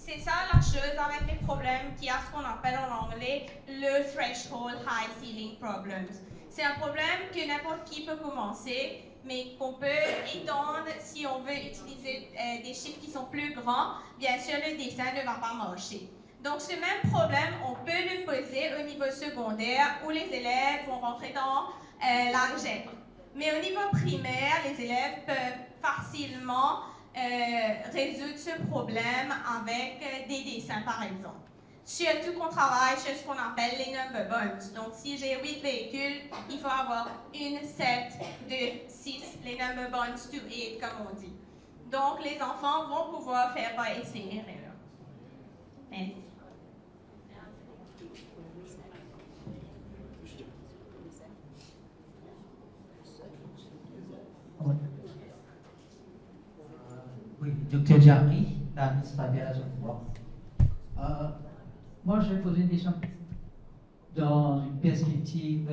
c'est ça la chose avec les problèmes qui a ce qu'on appelle en anglais le threshold high ceiling problems. C'est un problème que n'importe qui peut commencer, mais qu'on peut étendre si on veut utiliser des chiffres qui sont plus grands. Bien sûr, le dessin ne va pas marcher. Donc, ce même problème, on peut le poser au niveau secondaire où les élèves vont rentrer dans l'algèbre. Mais au niveau primaire, les élèves peuvent facilement résoudre ce problème avec des dessins, par exemple. Surtout qu'on travaille sur ce qu'on appelle les number bonds. Donc, si j'ai 8 véhicules, il faut avoir une set de 6, les number bonds to 8, comme on dit. Donc, les enfants vont pouvoir faire par essai et erreur. Merci. Oui, docteur Jarry, l'administrateur moi, je vais poser une question dans une perspective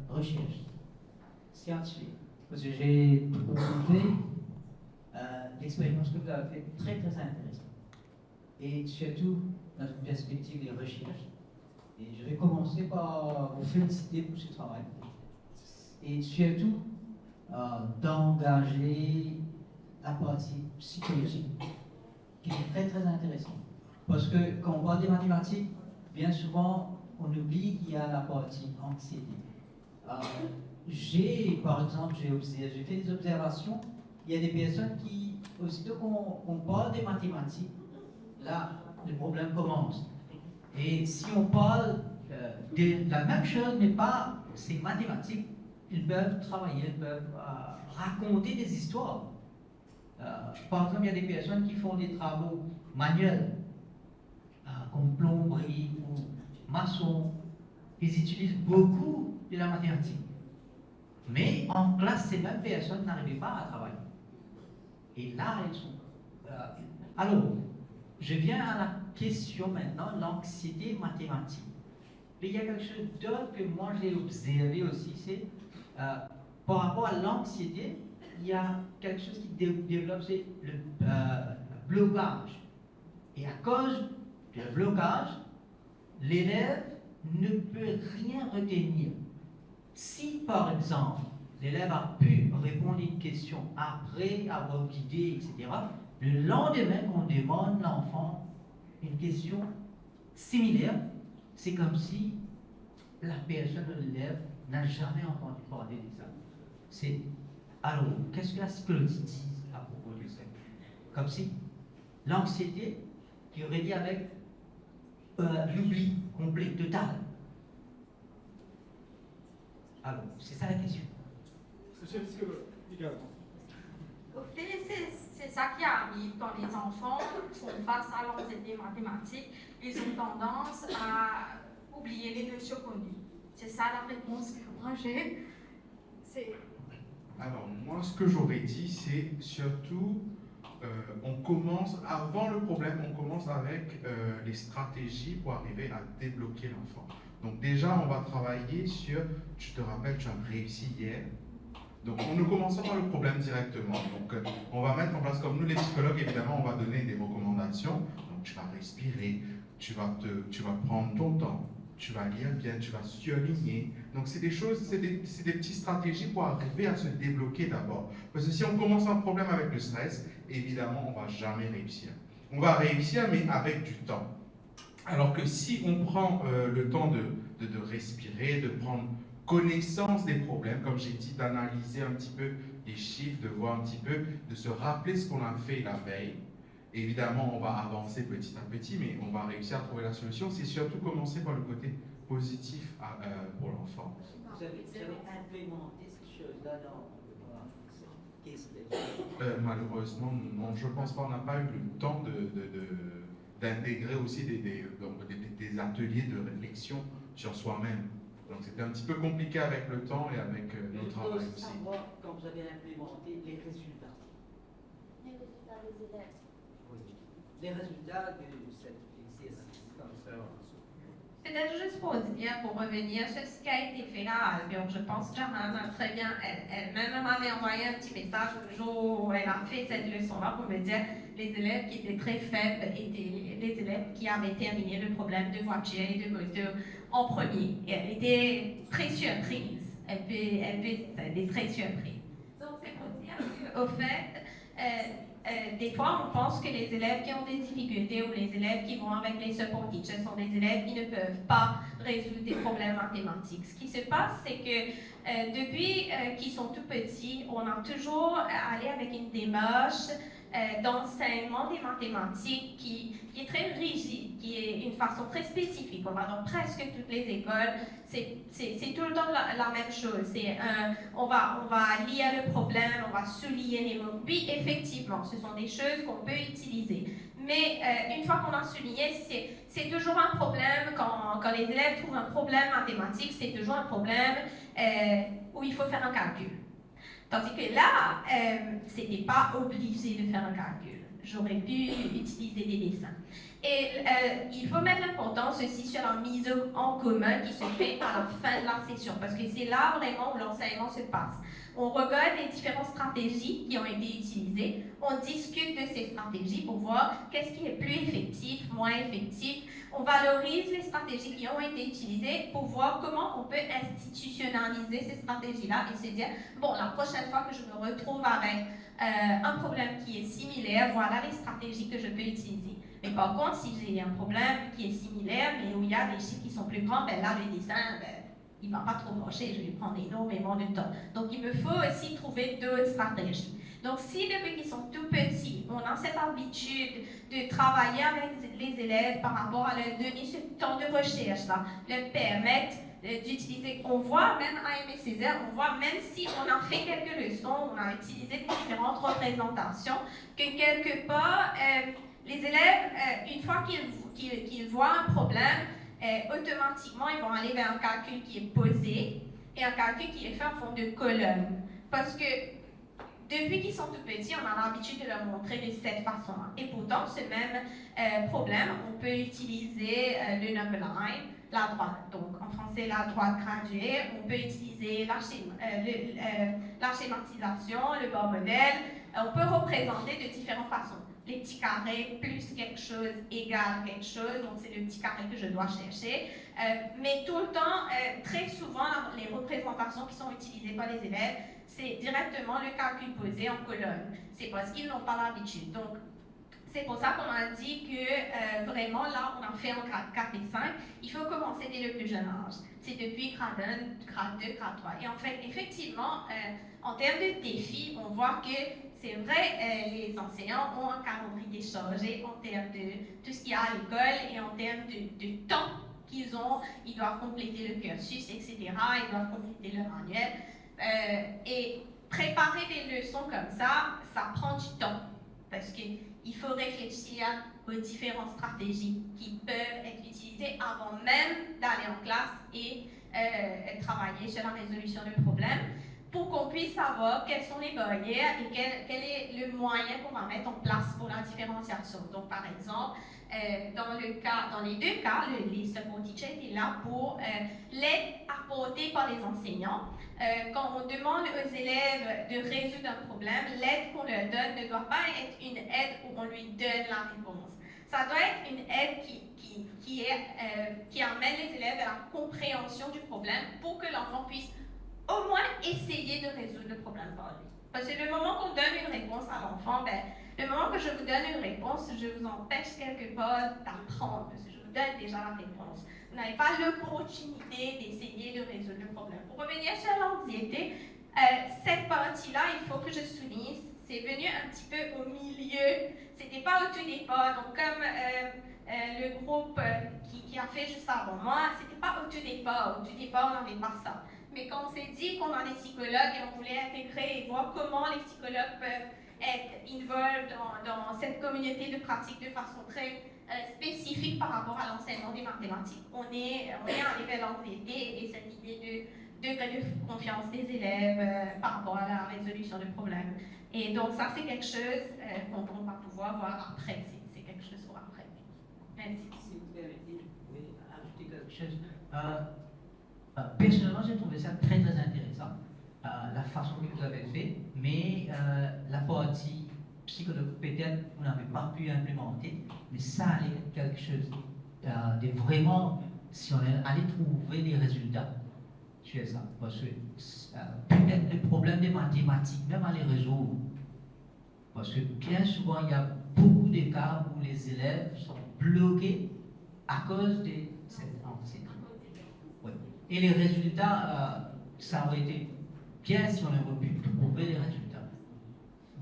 recherche scientifique. Parce que j'ai trouvé l'expérience que vous avez faite très intéressante. Et surtout dans une perspective de recherche. Et je vais commencer par vous féliciter pour ce travail. Et surtout d'engager la partie psychologique, qui est très intéressante. Parce que quand on parle des mathématiques, bien souvent, on oublie qu'il y a la partie anxiété. Par exemple, j'ai fait des observations. Il y a des personnes qui, aussitôt qu'on parle des mathématiques, là, le problème commence. Et si on parle de la même chose, mais pas ces mathématiques, ils peuvent travailler, ils peuvent raconter des histoires. Par exemple, il y a des personnes qui font des travaux manuels, comme plomberie ou maçon. Ils utilisent beaucoup de la mathématique. Mais en classe, ces mêmes personnes n'arrivaient pas à travailler. Et là, elles sont... alors, je viens à la question maintenant, l'anxiété mathématique. Mais il y a quelque chose d'autre que moi j'ai observé aussi, c'est par rapport à l'anxiété, il y a quelque chose qui développe, c'est le blocage. Et à cause du blocage, l'élève ne peut rien retenir. Si par exemple, l'élève a pu répondre à une question après avoir guidé, etc., le lendemain qu'on demande l'enfant une question similaire, c'est comme si la personne de l'élève n'a jamais entendu parler de ça. Alors, qu'est-ce que la psychologie dit à propos de ça? Comme si l'anxiété qui aurait dit avec l'oubli complet, total. Alors, c'est ça la question. Au fait, c'est ça qui arrive quand les enfants font face à l'anxiété mathématique. Ils ont tendance à oublier les notions connues. C'est ça la réponse que moi j'ai. Alors, moi, ce que j'aurais dit, c'est surtout, on commence, avant le problème, on commence avec les stratégies pour arriver à débloquer l'enfant. Donc déjà, on va travailler sur, tu te rappelles, tu as réussi hier. Donc on ne commence pas par le problème directement. Donc on va mettre en place, comme nous les psychologues, évidemment, on va donner des recommandations. Donc tu vas respirer, tu vas prendre ton temps, tu vas lire bien, tu vas surligner. Donc c'est des choses, c'est des petites stratégies pour arriver à se débloquer d'abord. Parce que si on commence un problème avec le stress, évidemment, on ne va jamais réussir. On va réussir, mais avec du temps. Alors que si on prend le temps de respirer, de prendre connaissance des problèmes, comme j'ai dit, d'analyser un petit peu les chiffres, de voir un petit peu, de se rappeler ce qu'on a fait la veille. Évidemment, on va avancer petit à petit, mais on va réussir à trouver la solution. C'est surtout commencer par le côté positif pour l'enfant. Vous avez implémenté ces choses-là dans cette caisse? Malheureusement, non, je ne pense pas. On n'a pas eu le temps d'intégrer aussi des ateliers de réflexion sur soi-même. Donc c'était un petit peu compliqué avec le temps et avec notre travail aussi. Savoir, quand vous avez implémenté les résultats. Les résultats des élèves. Oui. Les résultats de cet exercice comme ça. Peut-être juste pour dire, pour revenir sur ce qui a été fait là à Albion, je pense que Jamana très bien, elle-même m'avait envoyé un petit message le jour où elle a fait cette leçon-là pour me dire les élèves qui étaient très faibles étaient les élèves qui avaient terminé le problème de voiture et de moto en premier. Et elle était très surprise. Elle était très surprise. Donc c'est pour dire qu'au fait, des fois, on pense que les élèves qui ont des difficultés ou les élèves qui vont avec les support teachers sont des élèves qui ne peuvent pas résoudre des problèmes mathématiques. Ce qui se passe, c'est que depuis qu'ils sont tout petits, on a toujours allé avec une démarche d'enseignement des mathématiques qui est très rigide, qui est une façon très spécifique. On va dans presque toutes les écoles, c'est tout le temps la même chose. On va lire le problème, on va souligner les mots. Oui, effectivement, ce sont des choses qu'on peut utiliser. Mais une fois qu'on a souligné, c'est toujours un problème, quand les élèves trouvent un problème mathématique, c'est toujours un problème où il faut faire un calcul. Tandis que là, c'était pas obligé de faire un calcul. J'aurais pu utiliser des dessins. Et il faut mettre l'importance aussi sur la mise en commun qui se fait à la fin de la session, parce que c'est là vraiment où l'enseignement se passe. On regarde les différentes stratégies qui ont été utilisées, on discute de ces stratégies pour voir qu'est-ce qui est plus effectif, moins effectif. On valorise les stratégies qui ont été utilisées pour voir comment on peut institutionnaliser ces stratégies-là et se dire, bon, la prochaine fois que je me retrouve avec un problème qui est similaire, voilà les stratégies que je peux utiliser. Mais par contre, si j'ai un problème qui est similaire, mais où il y a des chiffres qui sont plus grands, ben là, le dessin, il ne va pas trop marcher, je vais prendre énormément de temps. Donc, il me faut aussi trouver d'autres stratégies. Donc, si depuis qu'ils sont tout petits, on a cette habitude de travailler avec les élèves par rapport à leur donner ce temps de recherche-là, leur permettre d'utiliser, on voit même à Aimé Césaire, on voit même si on a fait quelques leçons, on a utilisé différentes représentations, que quelque part, les élèves, une fois qu'ils voient un problème, automatiquement, ils vont aller vers un calcul qui est posé et un calcul qui est fait en forme de colonne. Parce que depuis qu'ils sont tout petits, on a l'habitude de leur montrer de cette façon-là. Et pourtant, ce même problème, on peut utiliser le number line, la droite. Donc, en français, la droite graduée. On peut utiliser la schématisation, le bord modèle. On peut représenter de différentes façons. Les petits carrés plus quelque chose égale quelque chose, donc c'est le petit carré que je dois chercher. Mais tout le temps, très souvent, les représentations qui sont utilisées par les élèves, c'est directement le calcul posé en colonne. C'est parce qu'ils n'ont pas l'habitude. Donc, c'est pour ça qu'on a dit que vraiment, là, on en fait en grade 4 et 5. Il faut commencer dès le plus jeune âge. C'est depuis grade 1, grade 2, grade 3. Et en fait, effectivement, en termes de défis, on voit que c'est vrai, les enseignants ont un calendrier chargé en termes de tout ce qu'il y a à l'école et en termes de temps qu'ils ont. Ils doivent compléter le cursus, etc. Ils doivent compléter leur manuel. Et préparer des leçons comme ça prend du temps. Parce qu'il faut réfléchir aux différentes stratégies qui peuvent être utilisées avant même d'aller en classe et travailler sur la résolution de problèmes pour qu'on puisse savoir quelles sont les barrières et quel est le moyen qu'on va mettre en place pour la différenciation. Donc, par exemple, dans les deux cas, les support teachers étaient là pour l'aide apportée par les enseignants. Quand on demande aux élèves de résoudre un problème, l'aide qu'on leur donne ne doit pas être une aide où on lui donne la réponse. Ça doit être une aide qui amène les élèves à la compréhension du problème pour que l'enfant puisse au moins essayer de résoudre le problème par lui. Parce que le moment qu'on donne une réponse à l'enfant, le moment que je vous donne une réponse, je vous empêche quelque part d'apprendre, parce que je vous donne déjà la réponse. Vous n'avez pas l'opportunité d'essayer de résoudre le problème. Pour revenir sur l'anxiété, cette partie-là, il faut que je souligne, c'est venu un petit peu au milieu, c'était pas au tout départ. Donc comme le groupe qui a fait juste avant moi, c'était pas au tout départ. Au tout départ, on n'avait pas ça. Mais quand on s'est dit qu'on a des psychologues et on voulait intégrer et voir comment les psychologues peuvent être involved dans cette communauté de pratique de façon très spécifique par rapport à l'enseignement des mathématiques, on est arrivé vers l'anxiété et cette idée de degré de confiance des élèves par rapport à la résolution de problèmes. Et donc ça, c'est quelque chose qu'on va pouvoir voir après. C'est quelque chose pour après. Merci. Si vous permettez, je pouvais ajouter quelque chose. Personnellement, j'ai trouvé ça très très intéressant, la façon que vous avez fait, mais la partie psychologue, peut-être vous n'avez pas pu implémenter, mais ça allait être quelque chose de vraiment, si on allait trouver des résultats sur ça, parce que peut-être le problème des mathématiques, même à les résoudre, parce que bien souvent il y a beaucoup de cas où les élèves sont bloqués à cause de cette anxiété. Et les résultats, ça aurait été bien si on avait pu trouver les résultats.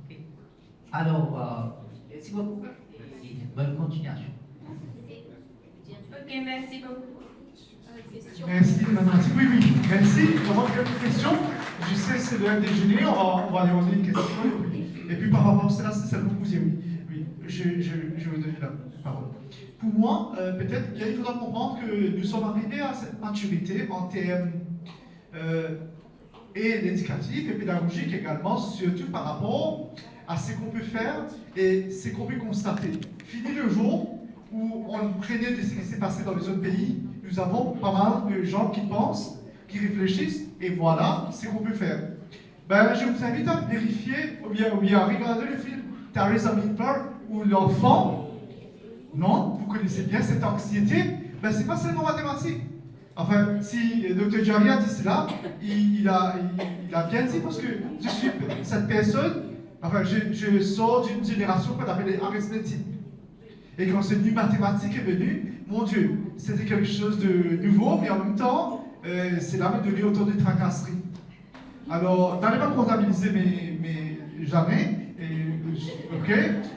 Okay. Alors, merci beaucoup et bonne continuation. Ok, merci beaucoup. Merci, madame. Oui, merci. On va faire une question. Je sais que c'est le déjeuner, on va demander une question. Et puis par rapport à cela, c'est celle que vous posiez. Oui, je vais vous donner la parole. Pour moi, peut-être il faudra comprendre que nous sommes arrivés à cette maturité en termes et éducatifs et pédagogiques également, surtout par rapport à ce qu'on peut faire et ce qu'on peut constater. Fini le jour où on prenait de ce qui s'est passé dans les autres pays, nous avons pas mal de gens qui pensent, qui réfléchissent, et voilà ce qu'on peut faire. Je vous invite à vérifier, ou bien à regarder le film Teresa Midler, où l'enfant, non, vous connaissez bien cette anxiété, c'est pas seulement mathématique. Enfin, si Dr. Jarry a dit cela, il a bien dit, parce que je suis cette personne, enfin, je sors d'une génération qu'on appelle les arithmétiques. Et quand c'est venu mathématiques est venu, mon Dieu, c'était quelque chose de nouveau, mais en même temps, c'est là même donné autant de tracasseries. Alors, n'allez pas comptabiliser jamais, ok?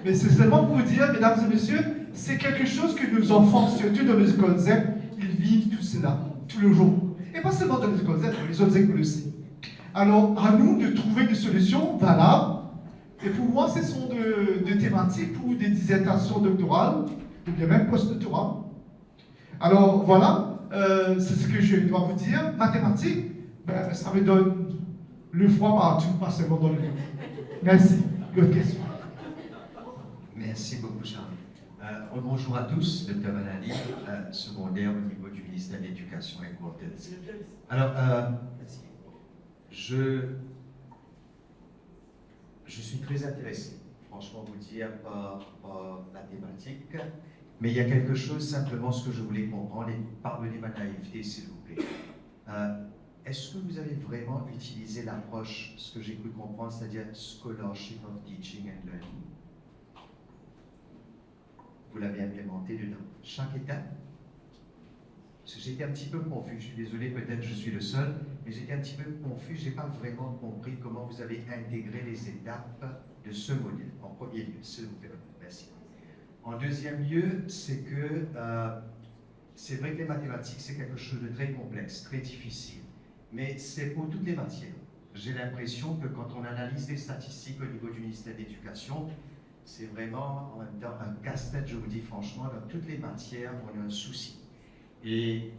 Mais c'est seulement pour vous dire, mesdames et messieurs, c'est quelque chose que nos enfants, surtout dans les écoles ZEP, ils vivent tout cela, tous les jours. Et pas seulement dans les écoles ZEP, dans les autres écoles aussi. Alors, à nous de trouver des solutions valables. Et pour moi, ce sont des thématiques pour des dissertations doctorales, ou bien même postdoctorales. Alors, voilà, c'est ce que je dois vous dire. Mathématiques, ben, ça me donne le froid partout, pas seulement dans le livre. Merci. D'autres questions? Merci beaucoup, Charles. Bonjour à tous, Dr. Manali, secondaire au niveau du ministère de l'Éducation et Quarters. Alors, je suis très intéressé, franchement, vous dire, par la thématique, mais il y a quelque chose, simplement, ce que je voulais comprendre, et pardonnez ma naïveté, s'il vous plaît. Est-ce que vous avez vraiment utilisé l'approche, ce que j'ai pu comprendre, c'est-à-dire Scholarship of Teaching and Learning? Vous l'avez implémenté dedans chaque étape? Parce que j'étais un petit peu confus, je suis désolé, peut-être je suis le seul, mais j'étais un petit peu confus, je n'ai pas vraiment compris comment vous avez intégré les étapes de ce modèle. En premier lieu, s'il vous plaît, merci. En deuxième lieu, c'est que c'est vrai que les mathématiques, c'est quelque chose de très complexe, très difficile, mais c'est pour toutes les matières. J'ai l'impression que quand on analyse les statistiques au niveau du ministère de l'Éducation, c'est vraiment en même temps un casse-tête, je vous dis franchement, dans toutes les matières, on a un souci. Et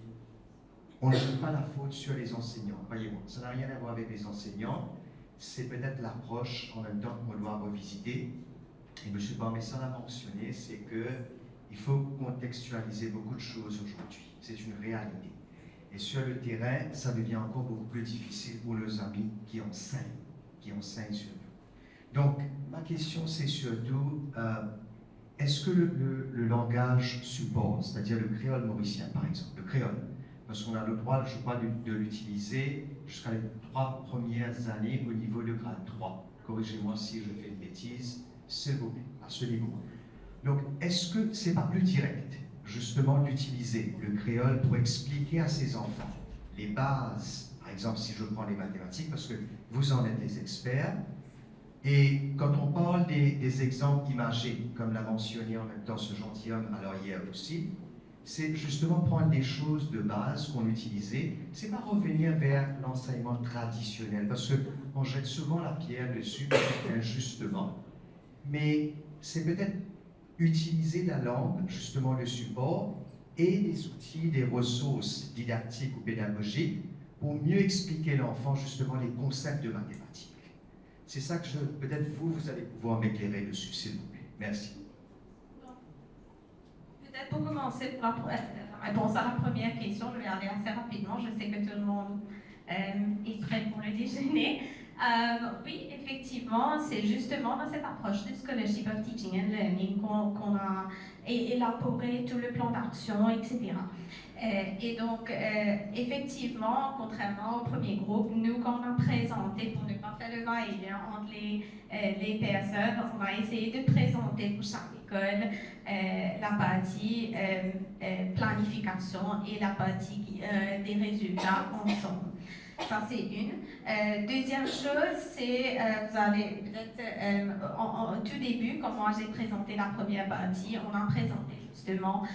on ne met pas la faute sur les enseignants, voyez-vous, ça n'a rien à voir avec les enseignants, c'est peut-être l'approche en même temps qu'on doit revisiter. Et M. Parmessan l'a mentionné, c'est qu'il faut contextualiser beaucoup de choses aujourd'hui, c'est une réalité. Et sur le terrain, ça devient encore beaucoup plus difficile pour nos amis qui enseignent sur nous. Donc, ma question, c'est surtout, est-ce que le langage support, c'est-à-dire le créole mauricien, par exemple, le créole, parce qu'on a le droit, je crois, de l'utiliser jusqu'à les 3 premières années au niveau de grade 3. Corrigez-moi si je fais une bêtise, s'il vous plaît, à ce niveau. Donc, est-ce que c'est pas plus direct, justement, d'utiliser le créole pour expliquer à ses enfants les bases, par exemple, si je prends les mathématiques, parce que vous en êtes des experts, et quand on parle des exemples imagés, comme l'a mentionné en même temps ce gentilhomme, alors hier aussi, c'est justement prendre des choses de base qu'on utilisait, c'est pas revenir vers l'enseignement traditionnel, parce qu'on jette souvent la pierre dessus, injustement, mais c'est peut-être utiliser la langue, justement le support, et des outils, des ressources didactiques ou pédagogiques pour mieux expliquer à l'enfant justement les concepts de mathématiques. C'est ça que peut-être vous allez pouvoir m'éclairer dessus, s'il vous plaît. Merci. Peut-être pour commencer, pour la réponse à la première question, je vais aller assez rapidement. Je sais que tout le monde est prêt pour le déjeuner. Oui, effectivement, c'est justement dans cette approche de Scholarship of Teaching and Learning qu'on a élaboré tout le plan d'action, etc. Et donc, effectivement, contrairement au premier groupe, nous, quand on a présenté, pour ne pas faire le va-et-vient entre les personnes, on a essayé de présenter pour chaque école la partie planification et la partie des résultats ensemble. Ça, c'est une. Deuxième chose, c'est, vous allez peut-être, en tout début, quand moi j'ai présenté la première partie, on a présenté justement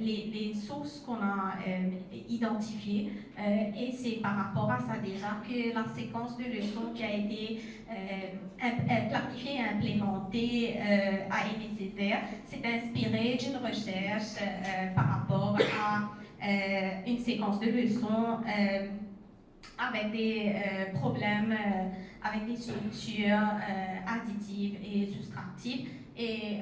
les sources qu'on a identifiées, et c'est par rapport à ça déjà que la séquence de leçons qui a été planifiée et implémentée à Aimé Césaire s'est inspirée d'une recherche par rapport à une séquence de leçons avec des problèmes, avec des structures additives et soustractives. Et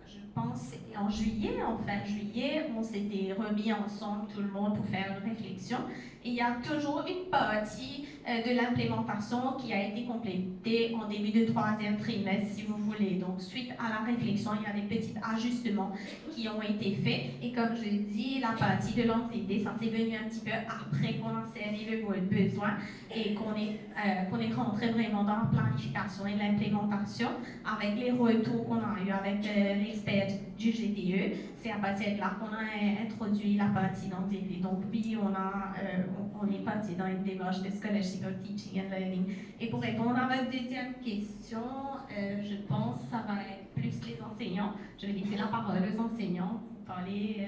je pense que c'était en juillet, en fin juillet, on s'était remis ensemble, tout le monde, pour faire une réflexion. Et il y a toujours une partie de l'implémentation qui a été complétée en début de 3e trimestre, si vous voulez. Donc, suite à la réflexion, il y a des petits ajustements qui ont été faits. Et comme je dis, la partie de l'entrée, ça s'est venu un petit peu après qu'on a cerné le besoin et qu'on est rentré vraiment dans la planification et l'implémentation avec les retours qu'on a eu avec l'expert l'aide du GTE. C'est à partir de là qu'on a introduit la partie identité. Donc oui, on est parti dans une démarche de scholarship of teaching and learning. Et pour répondre à votre deuxième question, je pense que ça va être plus les enseignants. Je vais laisser la parole aux enseignants pour parler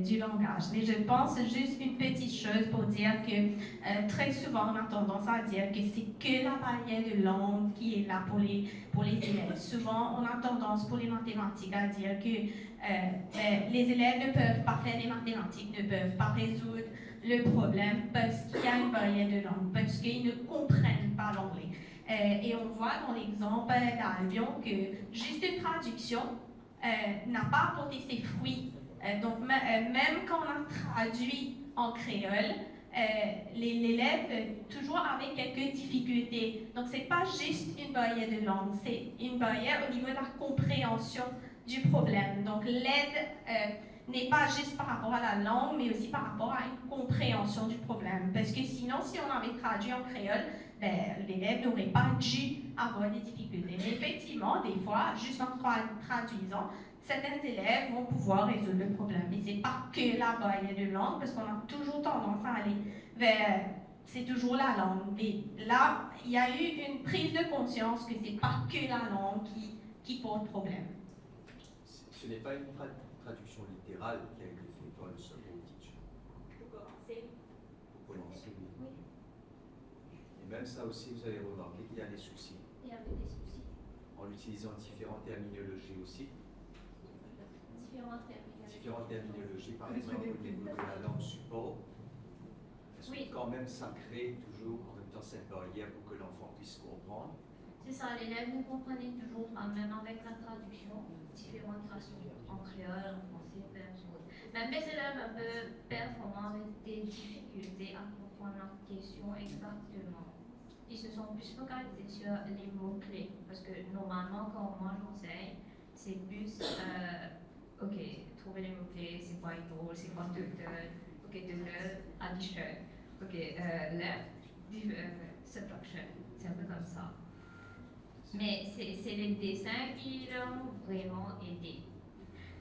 du langage. Mais je pense juste une petite chose pour dire que très souvent on a tendance à dire que c'est que la barrière de langue qui est là pour les élèves. Souvent on a tendance pour les mathématiques à dire que les élèves ne peuvent pas faire des mathématiques, ne peuvent pas résoudre le problème parce qu'il y a une barrière de langue, parce qu'ils ne comprennent pas l'anglais. Et on voit dans l'exemple d'Albion que juste une traduction n'a pas apporté ses fruits. Donc, même quand on a traduit en créole, l'élève toujours avec quelques difficultés. Donc, ce n'est pas juste une barrière de langue, c'est une barrière au niveau de la compréhension du problème. Donc, l'aide n'est pas juste par rapport à la langue, mais aussi par rapport à une compréhension du problème. Parce que sinon, si on avait traduit en créole, l'élève n'aurait pas dû avoir des difficultés. Mais effectivement, des fois, juste en traduisant, certains élèves vont pouvoir résoudre le problème. Mais ce n'est pas que la barrière de langue, parce qu'on a toujours tendance à aller vers... C'est toujours la langue. Et là, il y a eu une prise de conscience que ce n'est pas que la langue qui pose problème. Ce n'est pas une traduction littérale qui a été faite par le second teacher. Pour commencer, oui. Et même ça aussi, vous avez remarqué qu'il y a des soucis. Il y avait des soucis. En utilisant différentes terminologies aussi. Différentes terminologies, par exemple au niveau de la langue support. Est-ce que quand même ça crée toujours en même temps cette barrière pour que l'enfant puisse comprendre? C'est ça, l'élève ne comprenait toujours pas, même avec la traduction, différentes façons, en créole, en français, peu importe. Même les élèves un peu performants avec des difficultés à comprendre la question exactement. Ils se sont plus focalisés sur les mots-clés, parce que normalement, quand moi j'enseigne, c'est plus, ok, trouver les mots-clés, c'est quoi equal, c'est quoi total, ok, total, addition, ok, left, subtraction, c'est un peu comme ça. Mais c'est les dessins qui l'ont vraiment aidé.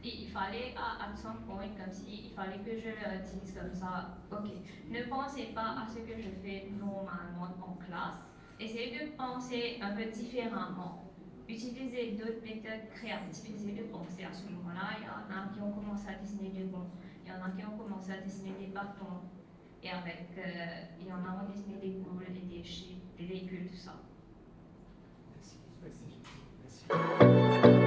Et il fallait, à some point, comme si, il fallait que je leur dise comme ça, ok, ne pensez pas à ce que je fais normalement en classe, essayez de penser un peu différemment. Utilisez d'autres méthodes créatives, essayez de penser à ce moment-là. Il y en a qui ont commencé à dessiner des bons, il y en a qui ont commencé à dessiner des bâtons, et il y en a qui ont dessiné des boules et des chips, des véhicules, tout ça. Merci.